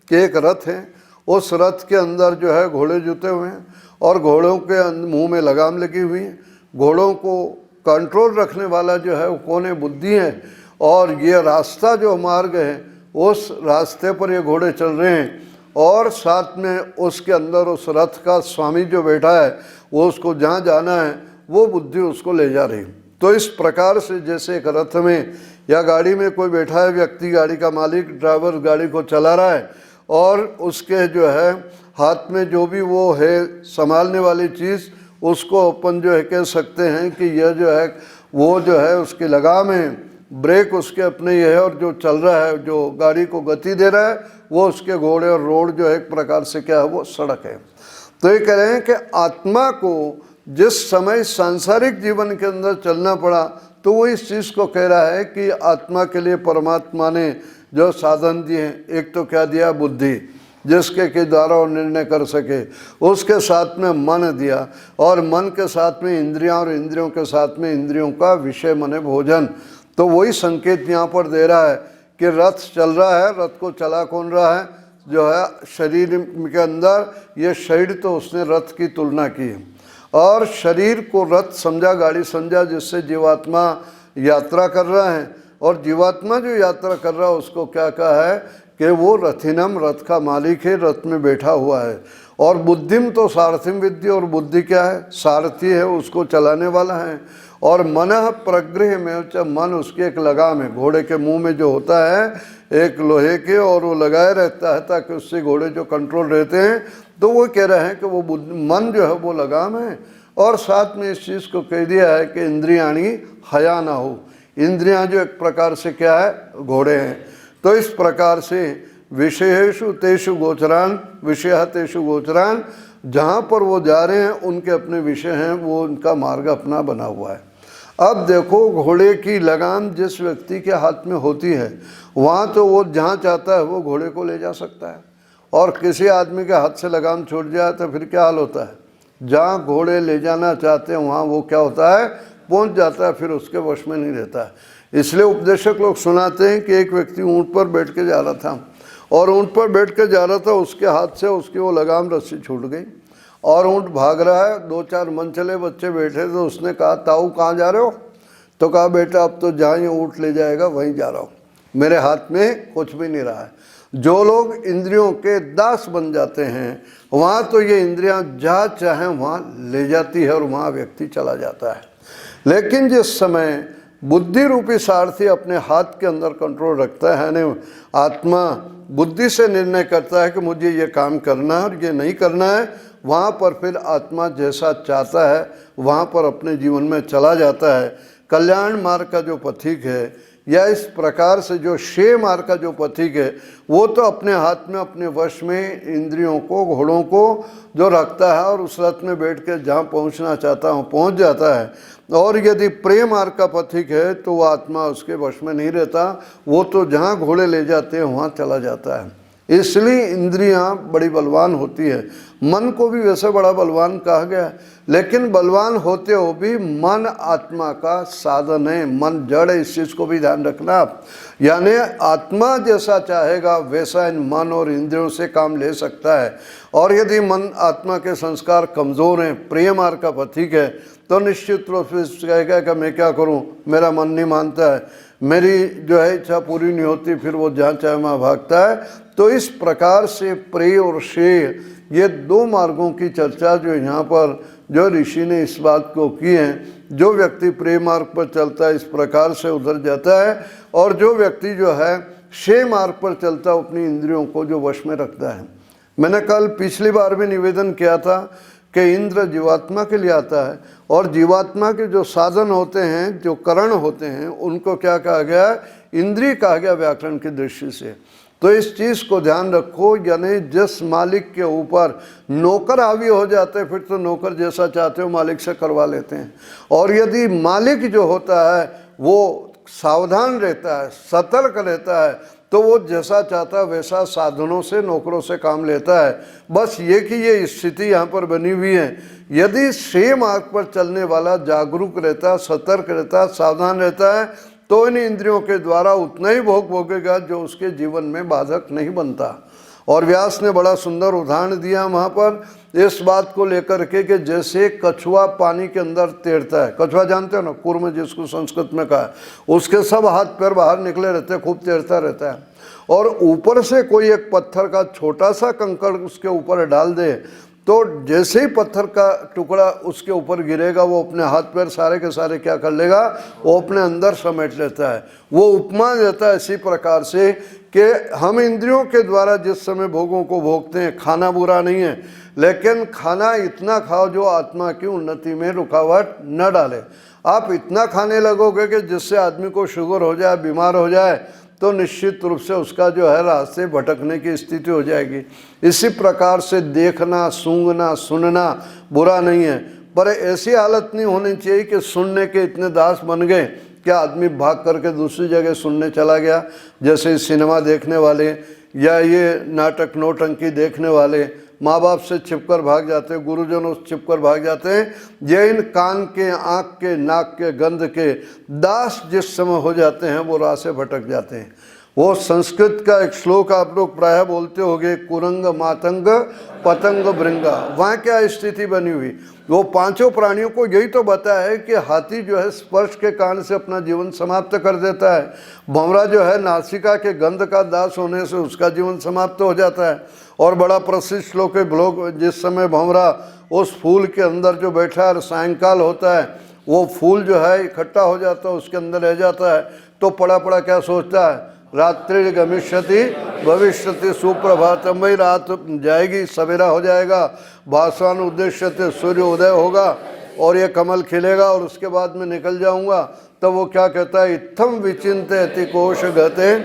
कि एक रथ है, उस रथ के अंदर जो है घोड़े जुते हुए हैं और घोड़ों के मुंह में लगाम लगी हुई है। घोड़ों को कंट्रोल रखने वाला जो है वो कौन है, बुद्धि है। और ये रास्ता जो मार्ग है उस रास्ते पर ये घोड़े चल रहे हैं, और साथ में उसके अंदर उस रथ का स्वामी जो बैठा है वो उसको जहाँ जाना है वो बुद्धि उसको ले जा रही। तो इस प्रकार से जैसे एक रथ में या गाड़ी में कोई बैठा है व्यक्ति, गाड़ी का मालिक ड्राइवर गाड़ी को चला रहा है, और उसके जो है हाथ में जो भी वो है संभालने वाली चीज़, उसको अपन जो है कह सकते हैं कि यह जो है वो जो है उसकी लगाम है, ब्रेक उसके अपने ही है, और जो चल रहा है जो गाड़ी को गति दे रहा है वो उसके घोड़े, और रोड जो है एक प्रकार से क्या है वो सड़क है। तो ये कह रहे हैं कि आत्मा को जिस समय सांसारिक जीवन के अंदर चलना पड़ा, तो वो इस चीज़ को कह रहा है कि आत्मा के लिए परमात्मा ने जो साधन दिए, एक तो क्या दिया, बुद्धि, जिसके के द्वारा वो निर्णय कर सके, उसके साथ में मन दिया, और मन के साथ में इंद्रियां, और इंद्रियों के साथ में इंद्रियों का विषय माने भोजन। तो वही संकेत यहाँ पर दे रहा है कि रथ चल रहा है, रथ को चला कौन रहा है, जो है शरीर के अंदर, ये शरीर तो उसने रथ की तुलना की है, और शरीर को रथ समझा, गाड़ी समझा, जिससे जीवात्मा यात्रा कर रहा है। और जीवात्मा जो यात्रा कर रहा है उसको क्या कहा है कि वो रथिनम, रथ का मालिक है, रथ में बैठा हुआ है। और बुद्धिम तो सारथिम विद्धि, और बुद्धि क्या है, सारथी है, उसको चलाने वाला है। और मनः प्रगृह में, मन उसकी एक लगाम है, घोड़े के मुंह में जो होता है एक लोहे के, और वो लगाए रहता है ताकि उससे घोड़े जो कंट्रोल रहते हैं। तो वो कह रहे हैं कि वो मन जो है वो लगाम है। और साथ में इस चीज़ को कह दिया है कि इंद्रियाणी हया ना हो, इंद्रियां जो एक प्रकार से क्या है, घोड़े हैं। तो इस प्रकार से विषयेषु तेषु गोचरान, विषय तेषु गोचरान, जहाँ पर वो जा रहे हैं उनके अपने विषय हैं, वो उनका मार्ग अपना बना हुआ है। अब देखो घोड़े की लगाम जिस व्यक्ति के हाथ में होती है, वहाँ तो वो जहाँ चाहता है वो घोड़े को ले जा सकता है, और किसी आदमी के हाथ से लगाम छूट जाए तो फिर क्या हाल होता है, जहाँ घोड़े ले जाना चाहते हैं वहाँ वो क्या होता है, पहुँच जाता है, फिर उसके वश में नहीं रहता है। इसलिए उपदेशक लोग सुनाते हैं कि एक व्यक्ति ऊँट पर बैठ के जा रहा था, और ऊँट पर बैठ के जा रहा था, उसके हाथ से उसकी वो लगाम रस्सी छूट गई, और ऊँट भाग रहा है। 2-4 मनचले बच्चे बैठे, तो उसने कहा, ताऊ कहाँ जा रहे हो? तो कहा, बेटा अब तो जहाँ ये ऊँट ले जाएगा वहीं जा रहा हूँ, मेरे हाथ में कुछ भी नहीं रहा है। जो लोग इंद्रियों के दास बन जाते हैं, वहाँ तो ये इंद्रियां जहाँ चाहें वहाँ ले जाती है, और वहाँ व्यक्ति चला जाता है। लेकिन जिस समय बुद्धि रूपी सारथी अपने हाथ के अंदर कंट्रोल रखता है, यानी आत्मा बुद्धि से निर्णय करता है कि मुझे ये काम करना है और ये नहीं करना है, वहाँ पर फिर आत्मा जैसा चाहता है वहाँ पर अपने जीवन में चला जाता है। कल्याण मार्ग का जो पथिक है, या इस प्रकार से जो शे मार्ग का जो पथिक है वो तो अपने हाथ में अपने वश में इंद्रियों को, घोड़ों को जो रखता है और उस रथ में बैठ के जहाँ पहुँचना चाहता हूँ पहुँच जाता है। और यदि प्रेम मार्ग का पथिक है तो वह आत्मा उसके वश में नहीं रहता, वो तो जहाँ घोड़े ले जाते हैं वहाँ चला जाता है। इसलिए इंद्रियां बड़ी बलवान होती है। मन को भी वैसे बड़ा बलवान कहा गया है, लेकिन बलवान होते हो भी मन आत्मा का साधन है, मन जड़ है, इस चीज़ को भी ध्यान रखना आप। यानी आत्मा जैसा चाहेगा वैसा इन मन और इंद्रियों से काम ले सकता है। और यदि मन आत्मा के संस्कार कमज़ोर हैं, प्रिय मार्ग का पथिक है, तो निश्चित रूप से कहेगा कि मैं क्या करूं, मेरा मन नहीं मानता है, मेरी जो है इच्छा पूरी नहीं होती, फिर वो जहाँ चाहे वहाँ भागता है। तो इस प्रकार से प्रेय और श्रेय ये दो मार्गों की चर्चा जो यहाँ पर जो ऋषि ने इस बात को की है, जो व्यक्ति प्रेय मार्ग पर चलता है इस प्रकार से उधर जाता है, और जो व्यक्ति जो है श्रेय मार्ग पर चलता है अपनी इंद्रियों को जो वश में रखता है। मैंने कल पिछली बार भी निवेदन किया था कि इंद्र जीवात्मा के लिए आता है, और जीवात्मा के जो साधन होते हैं, जो करण होते हैं, उनको क्या कहा गया, इंद्रिय कहा गया व्याकरण की दृष्टि से। तो इस चीज़ को ध्यान रखो, यानी जिस मालिक के ऊपर नौकर हावी हो जाते हैं, फिर तो नौकर जैसा चाहते हो मालिक से करवा लेते हैं। और यदि मालिक जो होता है वो सावधान रहता है, सतर्क रहता है, तो वो जैसा चाहता है वैसा साधनों से, नौकरों से काम लेता है। बस ये कि ये स्थिति यहाँ पर बनी हुई है। यदि श्रेय मार्ग पर चलने वाला जागरूक रहता है, सतर्क रहता है, सावधान रहता है, तो इन इंद्रियों के द्वारा उतना ही भोग भोगेगा जो उसके जीवन में बाधक नहीं बनता। और व्यास ने बड़ा सुंदर उदाहरण दिया वहाँ पर इस बात को लेकर के कि जैसे कछुआ पानी के अंदर तैरता है, कछुआ जानते हो ना, कूर्म जिसको संस्कृत में कहा है, उसके सब हाथ पैर बाहर निकले रहते हैं, खूब तैरता रहता है। और ऊपर से कोई एक पत्थर का छोटा सा कंकड़ उसके ऊपर डाल दे, तो जैसे ही पत्थर का टुकड़ा उसके ऊपर गिरेगा, वो अपने हाथ पैर सारे के सारे क्या कर लेगा, वो अपने अंदर समेट लेता है। वो उपमा देता है इसी प्रकार से कि हम इंद्रियों के द्वारा जिस समय भोगों को भोगते हैं, खाना बुरा नहीं है, लेकिन खाना इतना खाओ जो आत्मा की उन्नति में रुकावट न डाले। आप इतना खाने लगोगे कि जिससे आदमी को शुगर हो जाए, बीमार हो जाए, तो निश्चित रूप से उसका जो है रास्ते भटकने की स्थिति हो जाएगी। इसी प्रकार से देखना, सूंघना, सुनना बुरा नहीं है, पर ऐसी हालत नहीं होनी चाहिए कि सुनने के इतने दास बन गए कि आदमी भाग करके दूसरी जगह सुनने चला गया। जैसे सिनेमा देखने वाले या ये नाटक नौटंकी देखने वाले माँ बाप से छिपकर भाग जाते हैं, गुरुजनों से छिपकर भाग जाते हैं। ये इन कान के, आँख के, नाक के, गंध के दास जिस समय हो जाते हैं वो राह से भटक जाते हैं। वो संस्कृत का एक श्लोक आप लोग प्रायः बोलते होंगे, कुरंग मातंग पतंग भृंगा। वहाँ क्या स्थिति बनी हुई, वो पांचों प्राणियों को यही तो बताया है कि हाथी जो है स्पर्श के कारण से अपना जीवन समाप्त कर देता है, भंवरा जो है नासिका के गंध का दास होने से उसका जीवन समाप्त हो जाता है। और बड़ा प्रसिद्ध श्लोक है, लोग जिस समय भंवरा उस फूल के अंदर जो बैठा है, सायंकाल होता है, वो फूल जो है इकट्ठा हो जाता है, उसके अंदर रह जाता है, तो पड़ा पड़ा क्या सोचता है, रात्रि गमिष्यति भविष्यति सुप्रभातम, भाई रात जाएगी, सवेरा हो जाएगा, भास्वान उद्देश्यते, सूर्य उदय होगा और ये कमल खिलेगा और उसके बाद मैं निकल जाऊंगा। तब वो क्या कहता है, इत्थम विचिंतयति कोश गते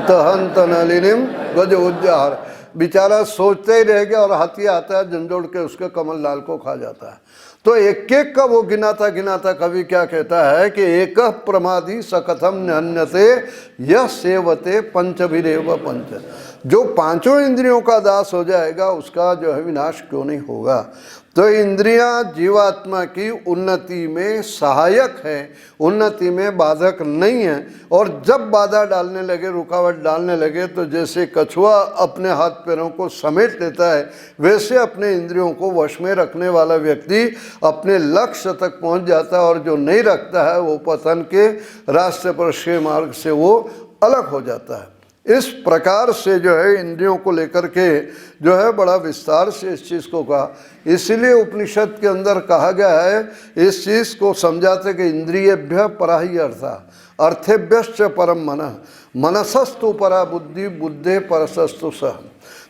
तहंत नलिनीम गज उज्जहार। बेचारा सोचते ही रह गया और हाथी आता है, झंझोड़ के उसके कमल लाल को खा जाता है। तो एक एक का वो गिनाता कवि क्या कहता है कि एक प्रमादी सकथम न्यन्यते यह सेवते पंचभिरेव पंच। जो पांचों इंद्रियों का दास हो जाएगा उसका जो है विनाश क्यों नहीं होगा। तो इंद्रियां जीवात्मा की उन्नति में सहायक है, उन्नति में बाधक नहीं है। और जब बाधा डालने लगे, रुकावट डालने लगे, तो जैसे कछुआ अपने हाथ पैरों को समेट लेता है, वैसे अपने इंद्रियों को वश में रखने वाला व्यक्ति अपने लक्ष्य तक पहुंच जाता है। और जो नहीं रखता है वो पतन के रास्ते पर, श्रेय मार्ग से वो अलग हो जाता है। इस प्रकार से जो है इंद्रियों को लेकर के जो है बड़ा विस्तार से इस चीज़ को कहा। इसीलिए उपनिषद के अंदर कहा गया है, इस चीज़ को समझाते कि इंद्रियेभ्य परा ही अर्था, अर्थेभ्यश्च परम मनः, मनसस्तु परा बुद्धि, बुद्धे परसस्तु सह।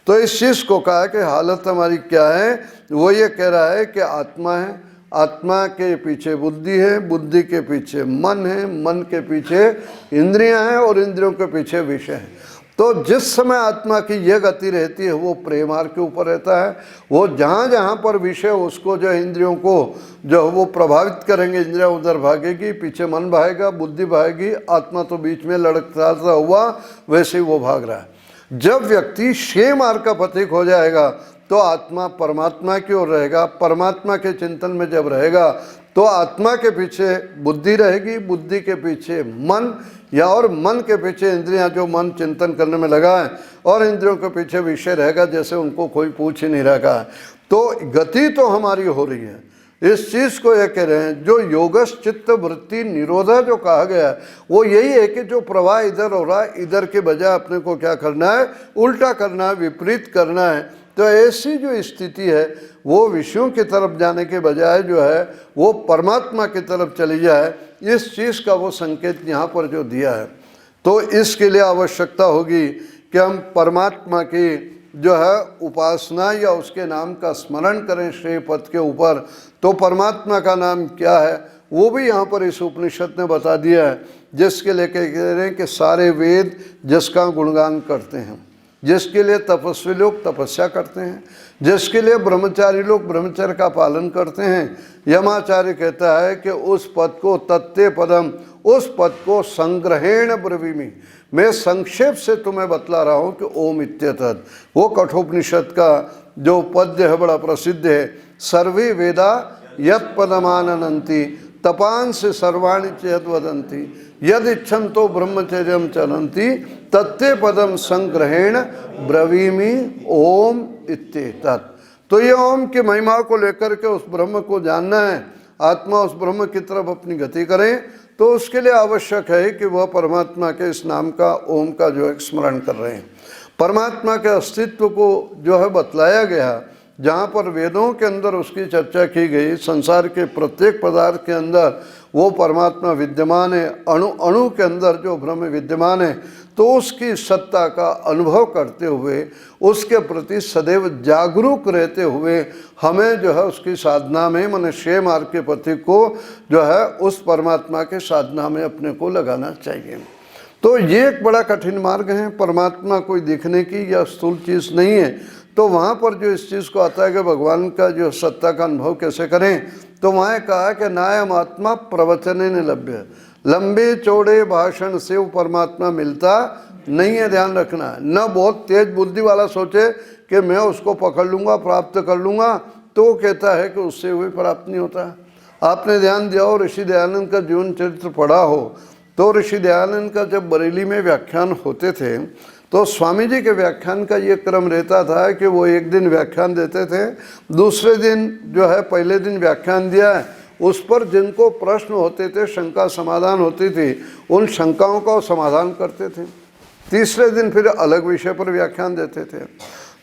तो इस चीज़ को कहा कि हालत हमारी क्या है, वो ये कह रहा है कि आत्मा है, आत्मा के पीछे बुद्धि है, बुद्धि के पीछे मन है, मन के पीछे इंद्रियां हैं और इंद्रियों के पीछे विषय है। तो जिस समय आत्मा की यह गति रहती है वो प्रेम मार्ग के ऊपर रहता है। वो जहाँ जहाँ पर विषय उसको जो इंद्रियों को जो वो प्रभावित करेंगे, इंद्रियां उधर भागेगी, पीछे मन भागेगा, बुद्धि भागेगी, आत्मा तो बीच में लड़खड़ा हुआ वैसे ही वो भाग रहा है। जब व्यक्ति क्षय मार्ग का पथिक हो जाएगा तो आत्मा परमात्मा की ओर रहेगा। परमात्मा के चिंतन में जब रहेगा तो आत्मा के पीछे बुद्धि रहेगी, बुद्धि के पीछे मन, या और मन के पीछे इंद्रियां, जो मन चिंतन करने में लगा है, और इंद्रियों के पीछे विषय रहेगा, जैसे उनको कोई पूछ ही नहीं रखा है। तो गति तो हमारी हो रही है। इस चीज़ को यह कह रहे हैं, जो योगश चित्त वृत्ति निरोधा जो कहा गया है वो यही है कि जो प्रवाह इधर हो रहा है, इधर के बजाय अपने को क्या करना है, उल्टा करना है, विपरीत करना है। तो ऐसी जो स्थिति है वो विषयों की तरफ जाने के बजाय जो है वो परमात्मा की तरफ चली जाए, इस चीज़ का वो संकेत यहाँ पर जो दिया है। तो इसके लिए आवश्यकता होगी कि हम परमात्मा की जो है उपासना या उसके नाम का स्मरण करें श्रेय पद के ऊपर। तो परमात्मा का नाम क्या है वो भी यहाँ पर इस उपनिषद ने बता दिया है, जिसके लिए कह रहे हैं कि सारे वेद जिसका गुणगान करते हैं, जिसके लिए तपस्वी लोग तपस्या करते हैं, जिसके लिए ब्रह्मचारी लोग ब्रह्मचर्य का पालन करते हैं। यमाचार्य कहता है कि उस पद को तत्ते पदम, उस पद को संग्रहेण ब्रवीमि, मैं संक्षेप से तुम्हें बतला रहा हूँ कि ओम इत्येतत्। वो कठोपनिषद का जो पद्य है बड़ा प्रसिद्ध है, सर्वे वेदा यत् पदमानन्ति तपांस सर्वाणि चेत् वदन्ति यद इच्छन्तो ब्रह्मचर्यम चलन्ति तत्ते पदम संग्रहेण ब्रवीमि ओम इत्येतत्। तो ये ओम की महिमा को लेकर के उस ब्रह्म को जानना है, आत्मा उस ब्रह्म की तरफ अपनी गति करे, तो उसके लिए आवश्यक है कि वह परमात्मा के इस नाम का, ओम का जो है स्मरण कर रहे हैं। परमात्मा के अस्तित्व को जो है बतलाया गया, जहाँ पर वेदों के अंदर उसकी चर्चा की गई, संसार के प्रत्येक पदार्थ के अंदर वो परमात्मा विद्यमान है, अणु अणु के अंदर जो ब्रह्म विद्यमान है, तो उसकी सत्ता का अनुभव करते हुए उसके प्रति सदैव जागरूक रहते हुए हमें जो है उसकी साधना में, मनुष्य मार्ग के पति को जो है उस परमात्मा के साधना में अपने को लगाना चाहिए। तो ये एक बड़ा कठिन मार्ग है। परमात्मा कोई दिखने की या स्थूल चीज़ नहीं है। तो वहाँ पर जो इस चीज़ को आता है कि भगवान का जो सत्ता का अनुभव कैसे करें, तो वहाँ कहा कि नायम आत्मा प्रवचने न लभ्य, लंबे चौड़े भाषण से वो परमात्मा मिलता नहीं है, ध्यान रखना है। न बहुत तेज बुद्धि वाला सोचे कि मैं उसको पकड़ लूँगा, प्राप्त कर लूँगा, तो वो कहता है कि उससे भी प्राप्त नहीं होता। आपने ध्यान दिया हो, ऋषि दयानंद का जीवन चरित्र पढ़ा हो, तो ऋषि दयानंद का जब बरेली में व्याख्यान होते थे तो स्वामी जी के व्याख्यान का ये क्रम रहता था कि वो एक दिन व्याख्यान देते थे, दूसरे दिन जो है पहले दिन व्याख्यान दिया है, उस पर जिनको प्रश्न होते थे, शंका समाधान होती थी, उन शंकाओं का समाधान करते थे। तीसरे दिन फिर अलग विषय पर व्याख्यान देते थे।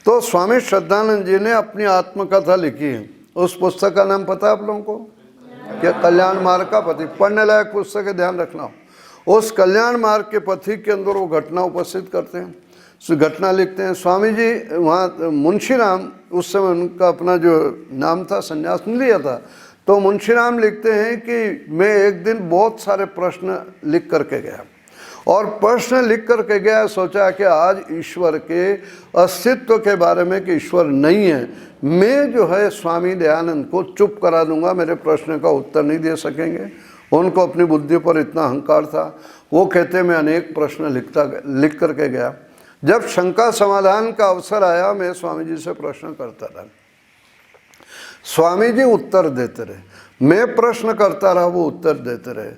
तो स्वामी श्रद्धानंद जी ने अपनी आत्मकथा लिखी है। उस पुस्तक का नाम पता है आप लोगों को? क्या? कल्याण मार्ग का पथिक। पढ़ने लायक पुस्तक है, ध्यान रखना। उस कल्याण मार्ग के पथिक के अंदर वो घटना उपस्थित करते हैं, घटना लिखते हैं। स्वामी जी वहाँ मुंशी राम, उस समय उनका अपना जो नाम था संन्यास नहीं लिया था, तो मुंशी राम लिखते हैं कि मैं एक दिन बहुत सारे प्रश्न लिख करके गया, और प्रश्न लिख करके गया, सोचा कि आज ईश्वर के अस्तित्व के बारे में कि ईश्वर नहीं है, मैं जो है स्वामी दयानंद को चुप करा दूंगा, मेरे प्रश्न का उत्तर नहीं दे सकेंगे। उनको अपनी बुद्धि पर इतना अहंकार था। वो कहते मैं अनेक प्रश्न लिख करके गया। जब शंका समाधान का अवसर आया, मैं स्वामी जी से प्रश्न करता रहा, स्वामी जी उत्तर देते रहे, मैं प्रश्न करता रहा, वो उत्तर देते रहे।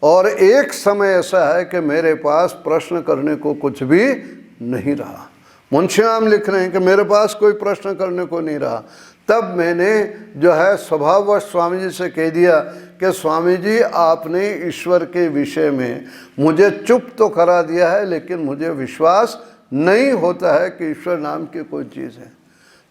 और एक समय ऐसा है कि मेरे पास प्रश्न करने को कुछ भी नहीं रहा। मुंशी राम लिख रहे हैं कि मेरे पास कोई प्रश्न करने को नहीं रहा। तब मैंने जो है स्वभाववश स्वामी जी से कह दिया कि स्वामी जी, आपने ईश्वर के विषय में मुझे चुप तो करा दिया है, लेकिन मुझे विश्वास नहीं होता है कि ईश्वर नाम की कोई चीज़ है।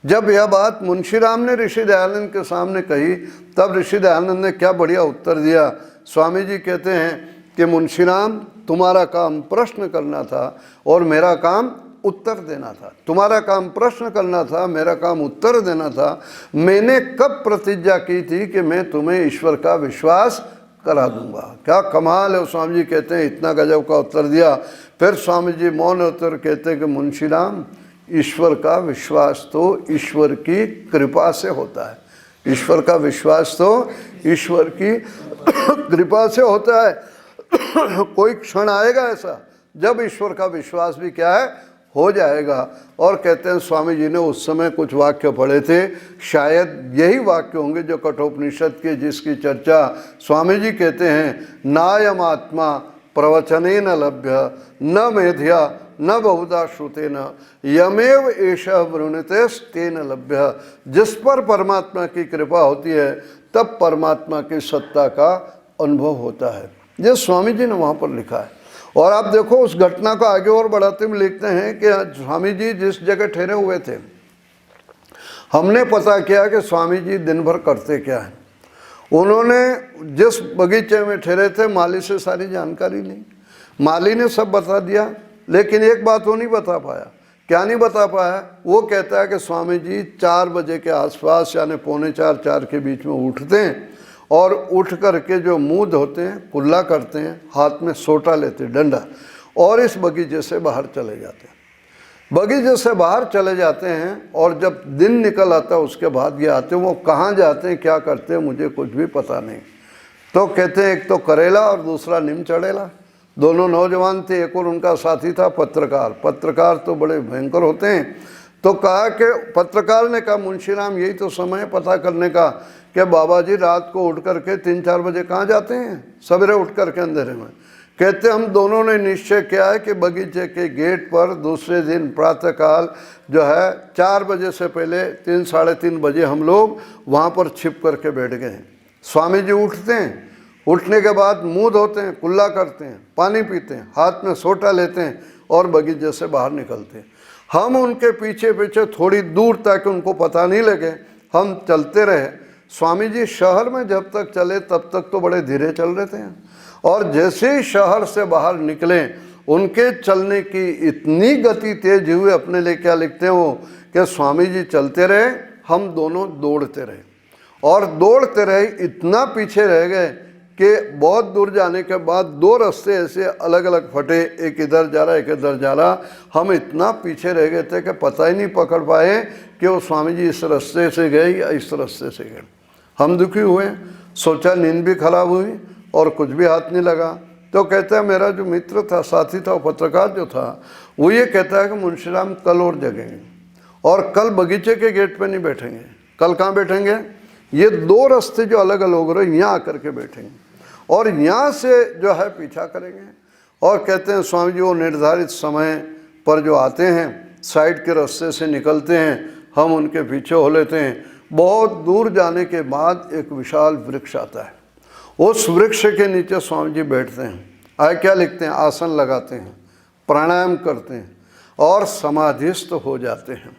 जब यह बात मुंशी राम ने ऋषि दयानंद के सामने कही, तब ऋषि दयानंद ने क्या बढ़िया उत्तर दिया। स्वामी जी कहते हैं कि मुंशी राम, तुम्हारा काम प्रश्न करना था और मेरा काम उत्तर देना था, तुम्हारा काम प्रश्न करना था, मेरा काम उत्तर देना था। मैंने कब प्रतिज्ञा की थी कि मैं तुम्हें ईश्वर का विश्वास करा दूंगा। क्या कमाल है। स्वामी जी कहते हैं इतना गजब का उत्तर दिया। फिर स्वामी जी मौन उत्तर कहते हैं कि मुंशीराम, ईश्वर का विश्वास तो ईश्वर की कृपा से होता है। ईश्वर का विश्वास तो ईश्वर की कृपा से होता है। कोई क्षण आएगा ऐसा जब ईश्वर का विश्वास भी क्या है, हो जाएगा। और कहते हैं स्वामी जी ने उस समय कुछ वाक्य पढ़े थे, शायद यही वाक्य होंगे जो कठोपनिषद के, जिसकी चर्चा स्वामी जी कहते हैं, नायम आत्मा प्रवचनेन लभ्य न मेध्या न बहुधा श्रुतेन यमेव एषः वृणीते तेन लभ्य। जिस पर परमात्मा की कृपा होती है तब परमात्मा की सत्ता का अनुभव होता है। ये स्वामी जी ने वहाँ पर लिखा है। और आप देखो उस घटना को आगे और बढ़ाते हुए लिखते हैं कि स्वामी जी जिस जगह ठहरे हुए थे, हमने पता किया कि स्वामी जी दिन भर करते क्या है। उन्होंने जिस बगीचे में ठहरे थे माली से सारी जानकारी ली, माली ने सब बता दिया, लेकिन एक बात वो नहीं बता पाया। क्या नहीं बता पाया? वो कहता है कि स्वामी जी 4 बजे के आसपास यानी 3:45-4 के बीच में उठते हैं और उठ करके जो मुंह धोते हैं, कुल्ला करते हैं, हाथ में सोटा लेते डंडा, और इस बगीचे से बाहर चले जाते हैं। बगीचे से बाहर चले जाते हैं और जब दिन निकल आता है उसके बाद ये आते हैं। वो कहाँ जाते हैं, क्या करते हैं, मुझे कुछ भी पता नहीं। तो कहते हैं एक तो करेला और दूसरा नीम चढ़ेला। दोनों नौजवान थे, एक और उनका साथी था पत्रकार। पत्रकार तो बड़े भयंकर होते हैं। तो कहा कि पत्रकार ने कहा, मुंशीराम यही तो समय है पता करने का कि बाबा जी रात को उठ करके 3-4 बजे कहाँ जाते हैं, सवेरे उठ करके अंधेरे में। कहते हम दोनों ने निश्चय किया है कि बगीचे के गेट पर दूसरे दिन प्रातःकाल जो है 4 बजे से पहले 3-3:30 बजे हम लोग वहाँ पर छिप करके बैठ गए हैं। स्वामी जी उठते हैं, उठने के बाद मुंह धोते हैं, कुल्ला करते हैं, पानी पीते हैं, हाथ में सोटा लेते हैं और बगीचे से बाहर निकलते हैं। हम उनके पीछे पीछे थोड़ी दूर ताकि उनको पता नहीं लगे हम चलते रहे। स्वामी जी शहर में जब तक चले तब तक तो बड़े धीरे चल रहे थे, और जैसे ही शहर से बाहर निकले उनके चलने की इतनी गति तेज हुई, अपने लिए क्या लिखते हैं वो, कि स्वामी जी चलते रहे, हम दोनों दौड़ते रहे और दौड़ते रहे, इतना पीछे रह गए कि बहुत दूर जाने के बाद 2 रास्ते ऐसे अलग अलग फटे, एक इधर जा रहा एक इधर जा रहा। हम इतना पीछे रह गए थे कि पता ही नहीं पकड़ पाए कि वो स्वामी जी इस रास्ते से गए या इस रास्ते से गए। हम दुखी हुए, सोचा नींद भी खराब हुई और कुछ भी हाथ नहीं लगा। तो कहता है मेरा जो मित्र था, साथी था, वो पत्रकार जो था, वो ये कहता है कि मुंशीराम कल और जगेंगे और कल बगीचे के गेट पे नहीं बैठेंगे। कल कहाँ बैठेंगे? ये 2 रास्ते जो अलग अलग हो रहे यहाँ आकर के बैठेंगे और यहाँ से जो है पीछा करेंगे। और कहते हैं स्वामी जी वो निर्धारित समय पर जो आते हैं, साइड के रास्ते से निकलते हैं, हम उनके पीछे हो लेते हैं। बहुत दूर जाने के बाद एक विशाल वृक्ष आता है। उस वृक्ष के नीचे स्वामी जी बैठते हैं। आगे क्या लिखते हैं? आसन लगाते हैं, प्राणायाम करते हैं और समाधिस्थ हो जाते हैं।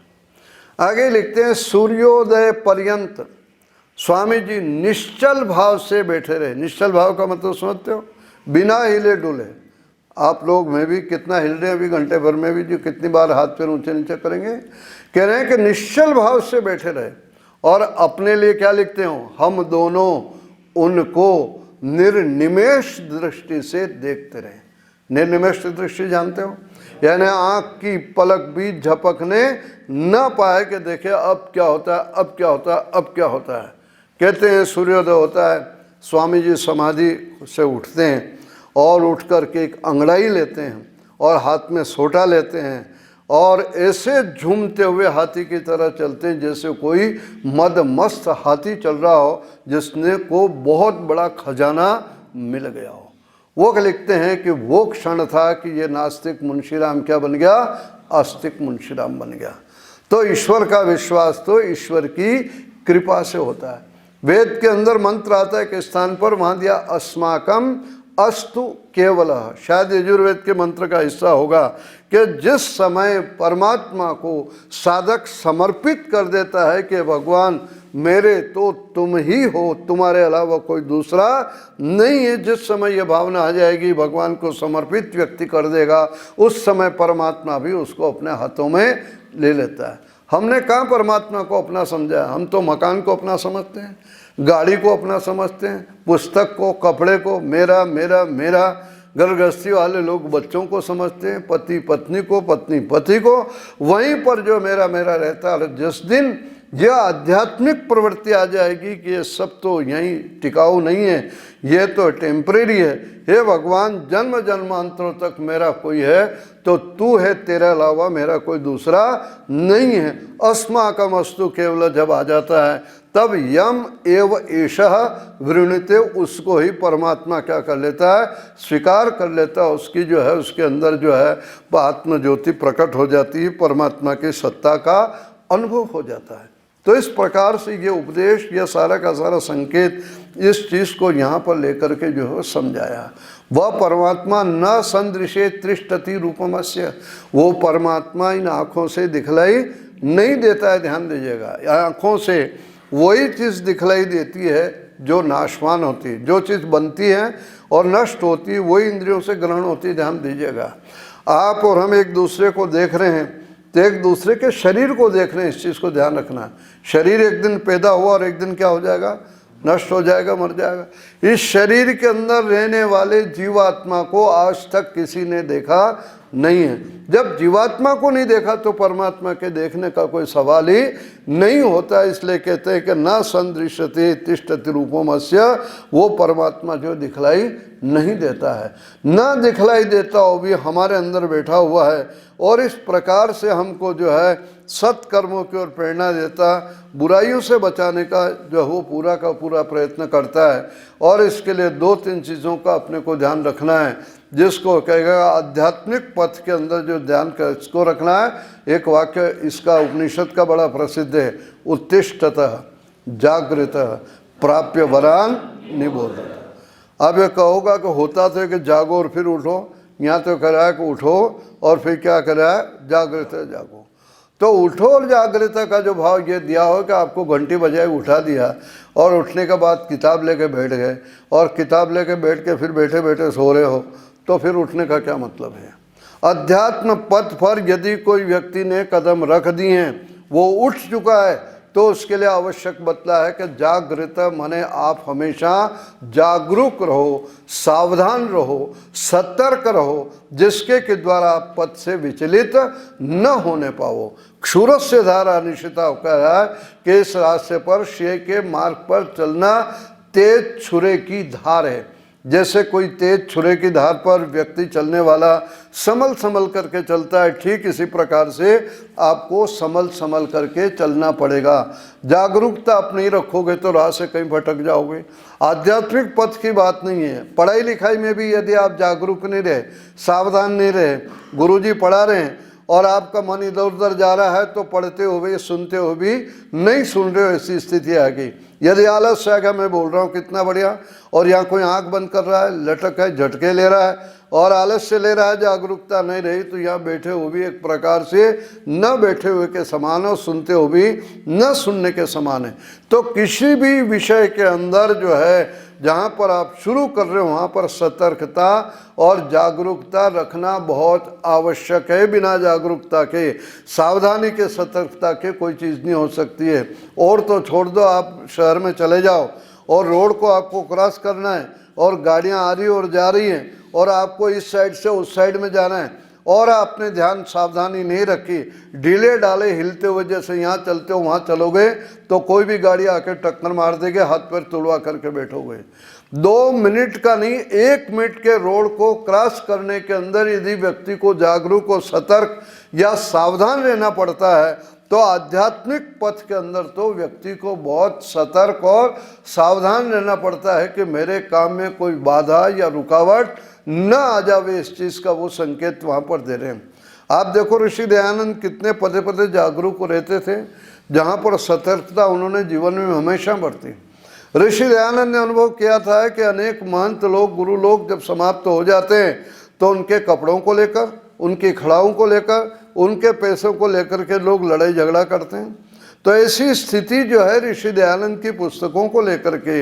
आगे लिखते हैं सूर्योदय पर्यंत स्वामी जी निश्चल भाव से बैठे रहे। निश्चल भाव का मतलब समझते हो? बिना हिले डुले। आप लोग में भी कितना हिल रहे हैं अभी, घंटे भर में भी जो कितनी बार हाथ पैर ऊंचे नीचे करेंगे। कह रहे हैं कि निश्चल भाव से बैठे रहे और अपने लिए क्या लिखते हो? हम दोनों उनको निर्निमेष दृष्टि से देखते रहे। निर्निमेष दृष्टि जानते हो? यानी आँख की पलक भी झपकने न पाए कि देखे अब क्या होता है, अब क्या होता है, अब क्या होता है। कहते हैं सूर्योदय होता है, स्वामी जी समाधि से उठते हैं और उठ कर के एक अंगड़ाई लेते हैं और हाथ में सोटा लेते हैं और ऐसे झूमते हुए हाथी की तरह चलते हैं जैसे कोई मदमस्त हाथी चल रहा हो जिसने को बहुत बड़ा खजाना मिल गया हो। वो लिखते हैं कि वो क्षण था कि ये नास्तिक मुंशीराम क्या बन गया? आस्तिक मुंशीराम बन गया। तो ईश्वर का विश्वास तो ईश्वर की कृपा से होता है। वेद के अंदर मंत्र आता है कि स्थान पर वहाँ दिया अस्माकम अस्तु केवलः, शायद यजुर्वेद के मंत्र का हिस्सा होगा कि जिस समय परमात्मा को साधक समर्पित कर देता है कि भगवान मेरे तो तुम ही हो, तुम्हारे अलावा कोई दूसरा नहीं है, जिस समय यह भावना आ जाएगी, भगवान को समर्पित व्यक्ति कर देगा, उस समय परमात्मा भी उसको अपने हाथों में ले लेता है। हमने कहाँ परमात्मा को अपना समझा है? हम तो मकान को अपना समझते हैं, गाड़ी को अपना समझते हैं, पुस्तक को, कपड़े को, मेरा मेरा मेरा। घर गृहस्थी वाले लोग बच्चों को समझते हैं, पति पत्नी को, पत्नी पति को। वहीं पर जो मेरा मेरा रहता है, जिस दिन यह आध्यात्मिक प्रवृत्ति आ जाएगी कि ये सब तो यहीं टिकाऊ नहीं है, ये तो टेम्परेरी है, हे भगवान जन्म जन्मांतरों तक मेरा कोई है तो तू है, तेरे अलावा मेरा कोई दूसरा नहीं है, अस्माकम अस्तु केवल जब आ जाता है, तब यम एव एषः वृणीते, उसको ही परमात्मा क्या कर लेता है? स्वीकार कर लेता है। उसकी जो है, उसके अंदर जो है आत्म ज्योति प्रकट हो जाती है, परमात्मा की सत्ता का अनुभव हो जाता है। तो इस प्रकार से ये उपदेश, यह सारा का सारा संकेत इस चीज़ को यहाँ पर लेकर के जो है समझाया। वह परमात्मा न संदृशे तिष्ठति रूपमस्य, वो परमात्मा इन आँखों से दिखलाई नहीं देता है। ध्यान दीजिएगा, आँखों से वही चीज़ दिखलाई देती है जो नाशवान होती है, जो चीज़ बनती है और नष्ट होती है वही इंद्रियों से ग्रहण होती है। ध्यान दीजिएगा, आप और हम एक दूसरे को देख रहे हैं तो एक दूसरे के शरीर को देख रहे हैं, इस चीज़ को ध्यान रखना। शरीर एक दिन पैदा हुआ और एक दिन क्या हो जाएगा? नष्ट हो जाएगा, मर जाएगा। इस शरीर के अंदर रहने वाले जीवात्मा को आज तक किसी ने देखा नहीं है। जब जीवात्मा को नहीं देखा तो परमात्मा के देखने का कोई सवाल ही नहीं होता। इसलिए कहते हैं कि न संदृश्यते तिष्ठति रूपमस्य, वो परमात्मा जो दिखलाई नहीं देता है, न दिखलाई देता हो भी हमारे अंदर बैठा हुआ है और इस प्रकार से हमको जो है सत्कर्मों की ओर प्रेरणा देता, बुराइयों से बचाने का जो वो पूरा का पूरा प्रयत्न करता है। और इसके लिए 2-3 चीज़ों का अपने को ध्यान रखना है, जिसको कहेगा आध्यात्मिक पथ के अंदर जो ध्यान का इसको रखना है। एक वाक्य इसका उपनिषद का बड़ा प्रसिद्ध है, उत्तिष्ठतः जागृतः प्राप्य वरान निबोधत। अब ये कहोगा कि होता तो कि जागो और फिर उठो, यहाँ तो कह रहा है कि उठो और फिर क्या कर रहा है? जागृत जागो। तो उठो और जागृता का जो भाव ये दिया हो कि आपको घंटी बजाए उठा दिया और उठने के बाद किताब लेके बैठ गए और किताब लेके बैठ के फिर बैठे बैठे सो रहे हो, तो फिर उठने का क्या मतलब है? अध्यात्म पथ पर यदि कोई व्यक्ति ने कदम रख दिए हैं, वो उठ चुका है, तो उसके लिए आवश्यक बतला है कि जागृत माने आप हमेशा जागरूक रहो, सावधान रहो, सतर्क रहो, जिसके के द्वारा आप पथ से विचलित न होने पाओ। क्षुरस्य धारा निशिता कह रहा है कि इस रास्ते पर शे के मार्ग पर चलना तेज छुरे की धार है। जैसे कोई तेज छुरे की धार पर व्यक्ति चलने वाला संभल संभल करके चलता है, ठीक इसी प्रकार से आपको संभल संभल करके चलना पड़ेगा। जागरूकता आप नहीं रखोगे तो राह से कहीं भटक जाओगे। आध्यात्मिक पथ की बात नहीं है, पढ़ाई लिखाई में भी यदि आप जागरूक नहीं रहे, सावधान नहीं रहे, गुरुजी पढ़ा रहे हैं और आपका मन इधर उधर जा रहा है, तो पढ़ते हुए सुनते हुए भी नहीं सुन रहे हो, ऐसी स्थिति आ गई। यदि आलस्य आ गया, मैं बोल रहा हूँ कितना बढ़िया, और यहाँ कोई आंख बंद कर रहा है, लटक है, झटके ले रहा है और आलस्य ले रहा है, जागरूकता नहीं रही, तो यहाँ बैठे हुए भी एक प्रकार से न बैठे हुए के समान हो, सुनते हुए भी न सुनने के समान है। तो किसी भी विषय के अंदर जो है, जहाँ पर आप शुरू कर रहे हो, वहाँ पर सतर्कता और जागरूकता रखना बहुत आवश्यक है। बिना जागरूकता के, सावधानी के, सतर्कता के कोई चीज़ नहीं हो सकती है। और तो छोड़ दो, आप शहर में चले जाओ और रोड को आपको क्रॉस करना है और गाड़ियाँ आ रही और जा रही हैं और आपको इस साइड से उस साइड में जाना है और आपने ध्यान सावधानी नहीं रखी, ढीले डाले हिलते हुए जैसे यहाँ चलते हो वहाँ चलोगे तो कोई भी गाड़ी आके टक्कर मार देगी, हाथ पैर तुड़वा करके बैठोगे। 2 मिनट का नहीं, 1 मिनट के रोड को क्रॉस करने के अंदर यदि व्यक्ति को जागरूक और सतर्क या सावधान रहना पड़ता है, तो आध्यात्मिक पथ के अंदर तो व्यक्ति को बहुत सतर्क और सावधान रहना पड़ता है कि मेरे काम में कोई बाधा या रुकावट न आ जावे। इस चीज़ का वो संकेत वहाँ पर दे रहे हैं। आप देखो ऋषि दयानंद कितने पदे पदे जागरूक रहते थे, जहाँ पर सतर्कता उन्होंने जीवन में हमेशा बरती। ऋषि दयानंद ने अनुभव किया था कि अनेक महंत लोग, गुरु लोग जब समाप्त हो जाते हैं तो उनके कपड़ों को लेकर, उनकी खड़ाओं को लेकर, उनके पैसों को लेकर के लोग लड़ाई झगड़ा करते हैं। तो ऐसी स्थिति जो है ऋषि दयानंद की पुस्तकों को लेकर के,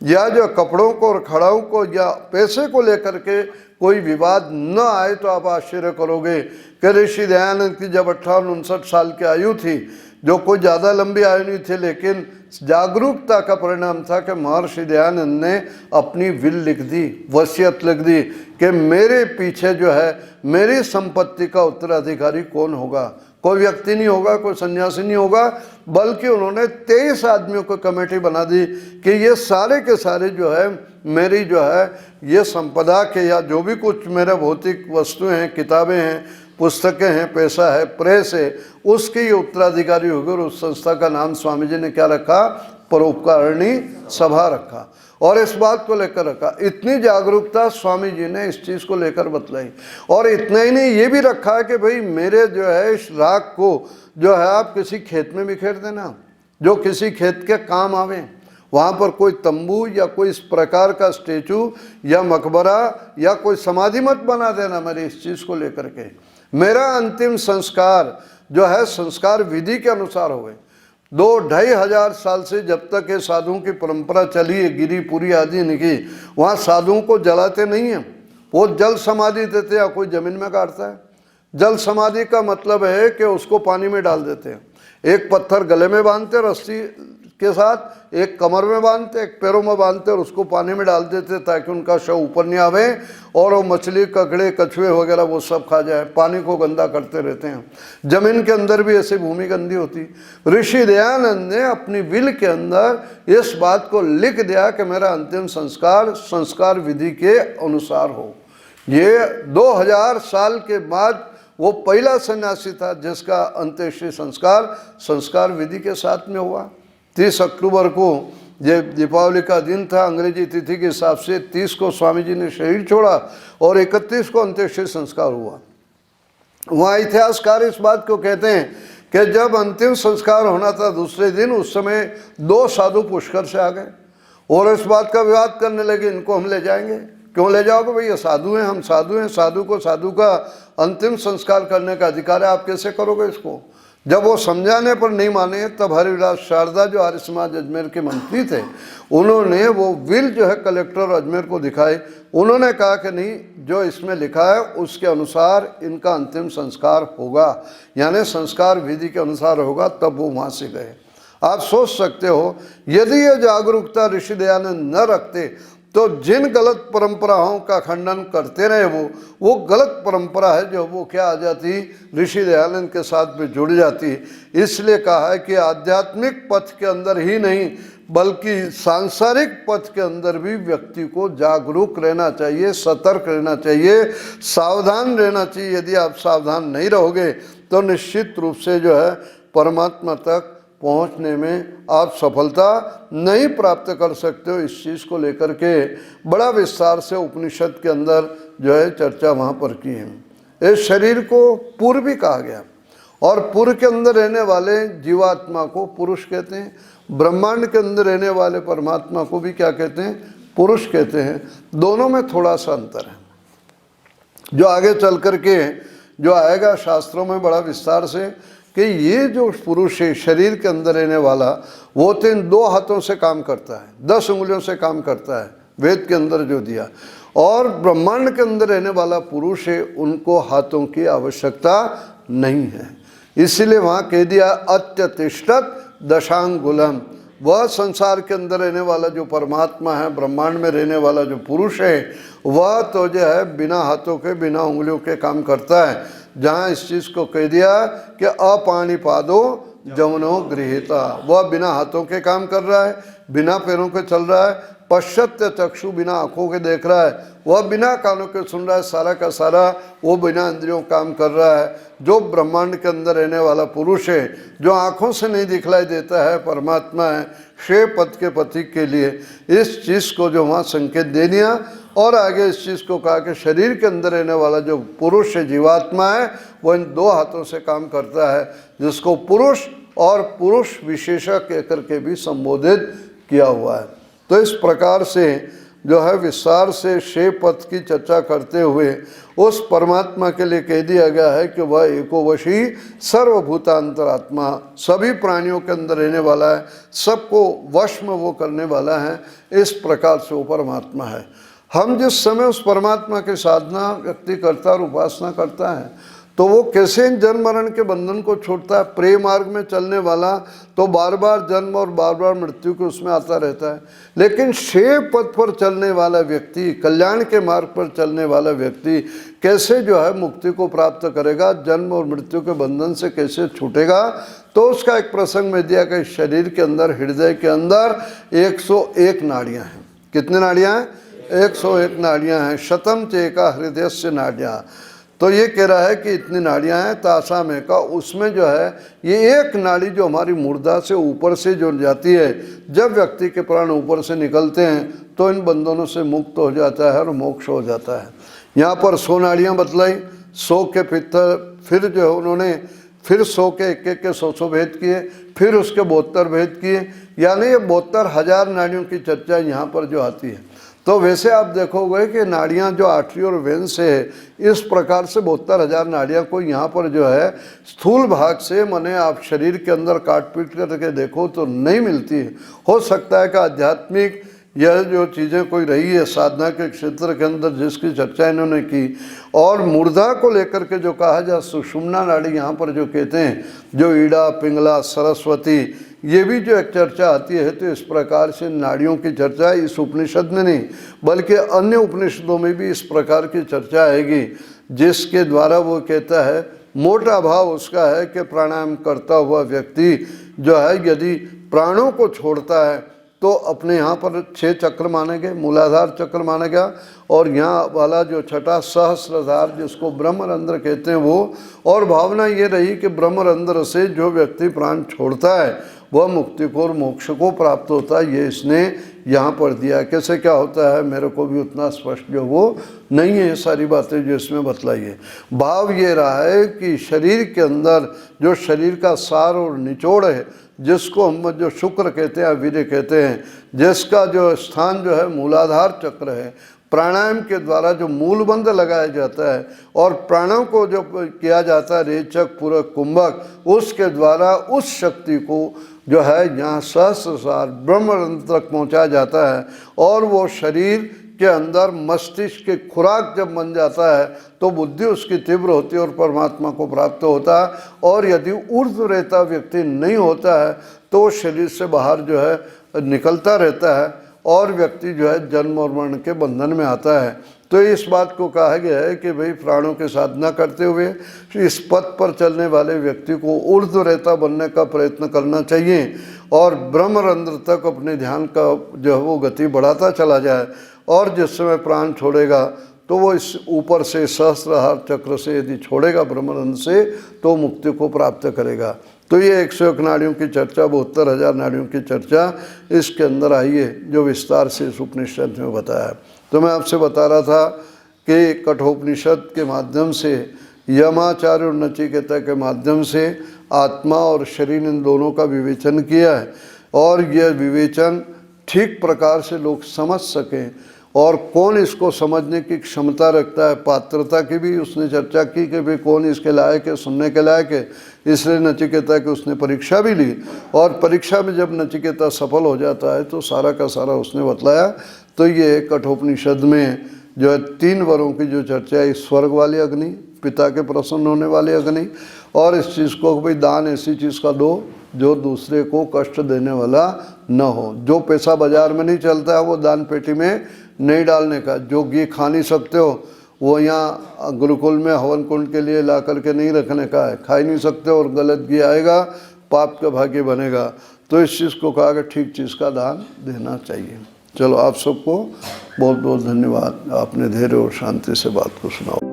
या जो कपड़ों को और खड़ाओं को या पैसे को लेकर के कोई विवाद न आए, तो आप आश्चर्य करोगे कि ऋषि दयानंद की जब 58-59 साल की आयु थी, जो कोई ज़्यादा लंबी आयु नहीं थी, लेकिन जागरूकता का परिणाम था कि महर्षि दयानंद ने अपनी विल लिख दी, वसीयत लिख दी कि मेरे पीछे जो है मेरी संपत्ति का उत्तराधिकारी कौन होगा। कोई व्यक्ति नहीं होगा, कोई सन्यासी नहीं होगा, बल्कि उन्होंने 23 आदमियों को कमेटी बना दी कि ये सारे के सारे जो है मेरी जो है ये संपदा के, या जो भी कुछ मेरे भौतिक वस्तुएं हैं, किताबें हैं, पुस्तकें हैं, पैसा है, प्रेस है, उसके ये उत्तराधिकारी होगा। और उस संस्था का नाम स्वामी जी ने क्या रखा? परोपकारिणी सभा रखा, और इस बात को लेकर रखा। इतनी जागरूकता स्वामी जी ने इस चीज़ को लेकर बतलाई। और इतना ही नहीं, ये भी रखा है कि भाई मेरे जो है इस राख को जो है आप किसी खेत में बिखेर देना, जो किसी खेत के काम आवे। वहाँ पर कोई तंबू या कोई इस प्रकार का स्टेचू या मकबरा या कोई समाधि मत बना देना मेरी इस चीज़ को लेकर के। मेरा अंतिम संस्कार जो है संस्कार विधि के अनुसार होवे। 2-2.5 हजार साल से जब तक ये साधुओं की परंपरा चली है, गिरिपुरी आदि निकी, वहाँ साधुओं को जलाते नहीं हैं, वो जल समाधि देते हैं या कोई जमीन में गाड़ता है। जल समाधि का मतलब है कि उसको पानी में डाल देते हैं। एक पत्थर गले में बांधते रस्सी के साथ, एक कमर में बांधते, एक पैरों में बांधते और उसको पानी में डाल देते ताकि उनका शव ऊपर नहीं आवे और वो मछली, ककड़े, कछुए वगैरह वो सब खा जाए। पानी को गंदा करते रहते हैं। जमीन के अंदर भी ऐसे भूमि गंदी होती। ऋषि दयानंद ने अपनी विल के अंदर इस बात को लिख दिया कि मेरा अंतिम संस्कार संस्कार विधि के अनुसार हो। ये 2000 साल के बाद वो पहला सन्यासी था जिसका अंत्येष्टि संस्कार संस्कार विधि के साथ में हुआ। 30 अक्टूबर को ये दीपावली का दिन था, अंग्रेजी तिथि के हिसाब से 30 को स्वामी जी ने शरीर छोड़ा और 31 को अंत्येष्टि संस्कार हुआ। वहाँ इतिहासकार इस बात को कहते हैं कि जब अंतिम संस्कार होना था दूसरे दिन, उस समय 2 साधु पुष्कर से आ गए और इस बात का विवाद करने लगे, इनको हम ले जाएंगे। क्यों ले जाओगे भैया? साधु हैं, हम साधु हैं, साधु को साधु का अंतिम संस्कार करने का अधिकार है, आप कैसे करोगे इसको? जब वो समझाने पर नहीं माने, तब हरिविलास शारदा जो आर्य समाज अजमेर के मंत्री थे, उन्होंने वो विल जो है कलेक्टर अजमेर को दिखाई। उन्होंने कहा कि नहीं, जो इसमें लिखा है उसके अनुसार इनका अंतिम संस्कार होगा, यानी संस्कार विधि के अनुसार होगा। तब वो वहाँ से गए। आप सोच सकते हो, यदि ये जागरूकता ऋषि दयानंद न रखते तो जिन गलत परंपराओं का खंडन करते रहे वो गलत परंपरा है जो वो क्या आ जाती, ऋषि दयानंद के साथ में जुड़ जाती। इसलिए कहा है कि आध्यात्मिक पथ के अंदर ही नहीं बल्कि सांसारिक पथ के अंदर भी व्यक्ति को जागरूक रहना चाहिए, सतर्क रहना चाहिए, सावधान रहना चाहिए। यदि आप सावधान नहीं रहोगे तो निश्चित रूप से जो है परमात्मा तक पहुंचने में आप सफलता नहीं प्राप्त कर सकते हो। इस चीज़ को लेकर के बड़ा विस्तार से उपनिषद के अंदर जो है चर्चा वहाँ पर की है। इस शरीर को पुर भी कहा गया और पुर के अंदर रहने वाले जीवात्मा को पुरुष कहते हैं, ब्रह्मांड के अंदर रहने वाले परमात्मा को भी क्या कहते हैं? पुरुष कहते हैं। दोनों में थोड़ा सा अंतर है जो आगे चल कर के जो आएगा शास्त्रों में बड़ा विस्तार से, कि ये जो पुरुष है शरीर के अंदर रहने वाला, वो तो इन 2 हाथों से काम करता है, 10 उंगलियों से काम करता है, वेद के अंदर जो दिया। और ब्रह्मांड के अंदर रहने वाला पुरुष है, उनको हाथों की आवश्यकता नहीं है। इसीलिए वहाँ कह दिया अत्यतिष्ठत दशांगुलम। वह संसार के अंदर रहने वाला जो परमात्मा है, ब्रह्मांड में रहने वाला जो पुरुष है, वह तो जो है बिना हाथों के बिना उंगलियों के काम करता है। जहाँ इस चीज़ को कह दिया कि अपाणिपादो जमनो गृहीता, वह बिना हाथों के काम कर रहा है, बिना पैरों के चल रहा है, पश्चात्य चक्षु बिना आँखों के देख रहा है, वह बिना कानों के सुन रहा है, सारा का सारा वो बिना इंद्रियों काम कर रहा है। जो ब्रह्मांड के अंदर रहने वाला पुरुष है, जो आँखों से नहीं दिखलाई देता है, परमात्मा है, श्रेय पद के प्रतीक के लिए इस चीज़ को जो वहाँ संकेत दे दिया। और आगे इस चीज़ को कहा कि शरीर के अंदर रहने वाला जो पुरुष है, जीवात्मा है, वो इन 2 हाथों से काम करता है, जिसको पुरुष और पुरुष विशेषक कह करके भी संबोधित किया हुआ है। तो इस प्रकार से जो है विस्तार से 6 पद की चर्चा करते हुए उस परमात्मा के लिए कह दिया गया है कि वह एकोवशी सर्वभूतांतरात्मा, सभी प्राणियों के अंदर रहने वाला है, सबको वश में वो करने वाला है। इस प्रकार से वो परमात्मा है। हम जिस समय उस परमात्मा की साधना व्यक्ति करता और उपासना करता है तो वो कैसे इन जन्म मरण के बंधन को छोड़ता है। प्रेम मार्ग में चलने वाला तो बार बार जन्म और बार बार मृत्यु के उसमें आता रहता है, लेकिन 6 पद पर चलने वाला व्यक्ति, कल्याण के मार्ग पर चलने वाला व्यक्ति कैसे जो है मुक्ति को प्राप्त करेगा, जन्म और मृत्यु के बंधन से कैसे छूटेगा। तो उसका एक प्रसंग में दिया कि शरीर के अंदर, हृदय के अंदर 101 नाड़ियाँ हैं। कितने नाड़ियाँ हैं? 101 नाड़ियाँ हैं। शतम चेका हृदय से नाड़ियाँ, तो ये कह रहा है कि इतनी नाड़ियाँ हैं तासा में का, उसमें जो है ये एक नाड़ी जो हमारी मुर्दा से ऊपर से जो जाती है, जब व्यक्ति के प्राण ऊपर से निकलते हैं तो इन बंधनों से मुक्त हो जाता है और मोक्ष हो जाता है। यहाँ पर 100 नाड़ियाँ बतलाई, 100 के फिर जो है उन्होंने फिर 100 के एक के 100 भेद किए, फिर उसके 72 भेद किए, यानी ये 72,000 नाड़ियों की चर्चा यहाँ पर जो आती है। तो वैसे आप देखोगे कि नाड़ियाँ जो आठवीं और वेन से है, इस प्रकार से 72,000 नाड़ियाँ को यहाँ पर जो है स्थूल भाग से माने आप शरीर के अंदर काट पीट करके देखो तो नहीं मिलती है। हो सकता है कि आध्यात्मिक यह जो चीज़ें कोई रही है साधना के क्षेत्र के अंदर जिसकी चर्चा इन्होंने की, और मुर्दा को लेकर के जो कहा जाए सुषुम्ना नाड़ी यहाँ पर जो कहते हैं, जो ईड़ा, पिंगला, सरस्वती, ये भी जो एक चर्चा आती है। तो इस प्रकार से नाड़ियों की चर्चा इस उपनिषद में नहीं बल्कि अन्य उपनिषदों में भी इस प्रकार की चर्चा आएगी, जिसके द्वारा वो कहता है, मोटा भाव उसका है कि प्राणायाम करता हुआ व्यक्ति जो है यदि प्राणों को छोड़ता है तो अपने यहाँ पर 6 चक्र माने गए, मूलाधार चक्र माना गया, और यहाँ वाला जो छठा सहस्रधार जिसको ब्रह्मरंध्र कहते हैं वो, और भावना ये रही कि ब्रह्मरंध्र से जो व्यक्ति प्राण छोड़ता है वह मुक्ति को और मोक्ष को प्राप्त होता है। ये इसने यहाँ पर दिया। कैसे क्या होता है मेरे को भी उतना स्पष्ट जो वो नहीं है, ये सारी बातें जो इसमें बतलाई है। भाव ये रहा है कि शरीर के अंदर जो शरीर का सार और निचोड़ है, जिसको हम जो शुक्र कहते हैं, वीर्य कहते हैं, जिसका जो स्थान जो है मूलाधार चक्र है, प्राणायाम के द्वारा जो मूलबंध लगाया जाता है और प्राणों को जो किया जाता है रेचक, पूरक, कुंभक, उसके द्वारा उस शक्ति को जो है यहाँ सहस्रसार ब्रह्मरंध्र तक पहुँचाया जाता है। और वो शरीर के अंदर मस्तिष्क के खुराक जब बन जाता है तो बुद्धि उसकी तीव्र होती है और परमात्मा को प्राप्त होता है। और यदि ऊर्ध्व रहता व्यक्ति नहीं होता है तो शरीर से बाहर जो है निकलता रहता है और व्यक्ति जो है जन्म और मरण के बंधन में आता है। तो इस बात को कहा गया है कि भाई प्राणों की साधना करते हुए इस पथ पर चलने वाले व्यक्ति को ऊर्ध्व रहता बनने का प्रयत्न करना चाहिए और ब्रह्मरंध्र तक अपने ध्यान का जो है वो गति बढ़ाता चला जाए। और जिस समय प्राण छोड़ेगा तो वो इस ऊपर से सहस्त्रहार चक्र से यदि छोड़ेगा ब्रह्मरंध्र से तो मुक्ति को प्राप्त करेगा। तो ये 101 नाड़ियों की चर्चा, 72,000 नाड़ियों की चर्चा इसके अंदर आई है जो विस्तार से इस उपनिषद में बताया है। तो मैं आपसे बता रहा था कि कठोपनिषद के माध्यम से, यमाचार्य और नचिकेता के माध्यम से आत्मा और शरीर इन दोनों का विवेचन किया है और यह विवेचन ठीक प्रकार से लोग समझ सकें और कौन इसको समझने की क्षमता रखता है, पात्रता की भी उसने चर्चा की कि भाई कौन इसके लायक है, सुनने के लायक है। इसलिए नचिकेता की उसने परीक्षा भी ली और परीक्षा में जब नचिकेता सफल हो जाता है तो सारा का सारा उसने बतलाया। तो ये कठोपनिषद में जो है 3 वरों की जो चर्चा है, स्वर्ग वाली अग्नि, पिता के प्रसन्न होने वाली अग्नि, और इस चीज़ को भाई दान ऐसी चीज़ का दो जो दूसरे को कष्ट देने वाला न हो। जो पैसा बाजार में नहीं चलता है वो दान पेटी में नहीं डालने का। जो घी खा नहीं सकते हो वो यहाँ गुरुकुल में हवन कुंड के लिए ला करके नहीं रखने का है। खा ही नहीं सकते और गलत घी आएगा, पाप का भागी बनेगा। तो इस चीज़ को कहा कि ठीक चीज़ का दान देना चाहिए। चलो आप सबको बहुत बहुत धन्यवाद, आपने धैर्य और शांति से बात को सुना।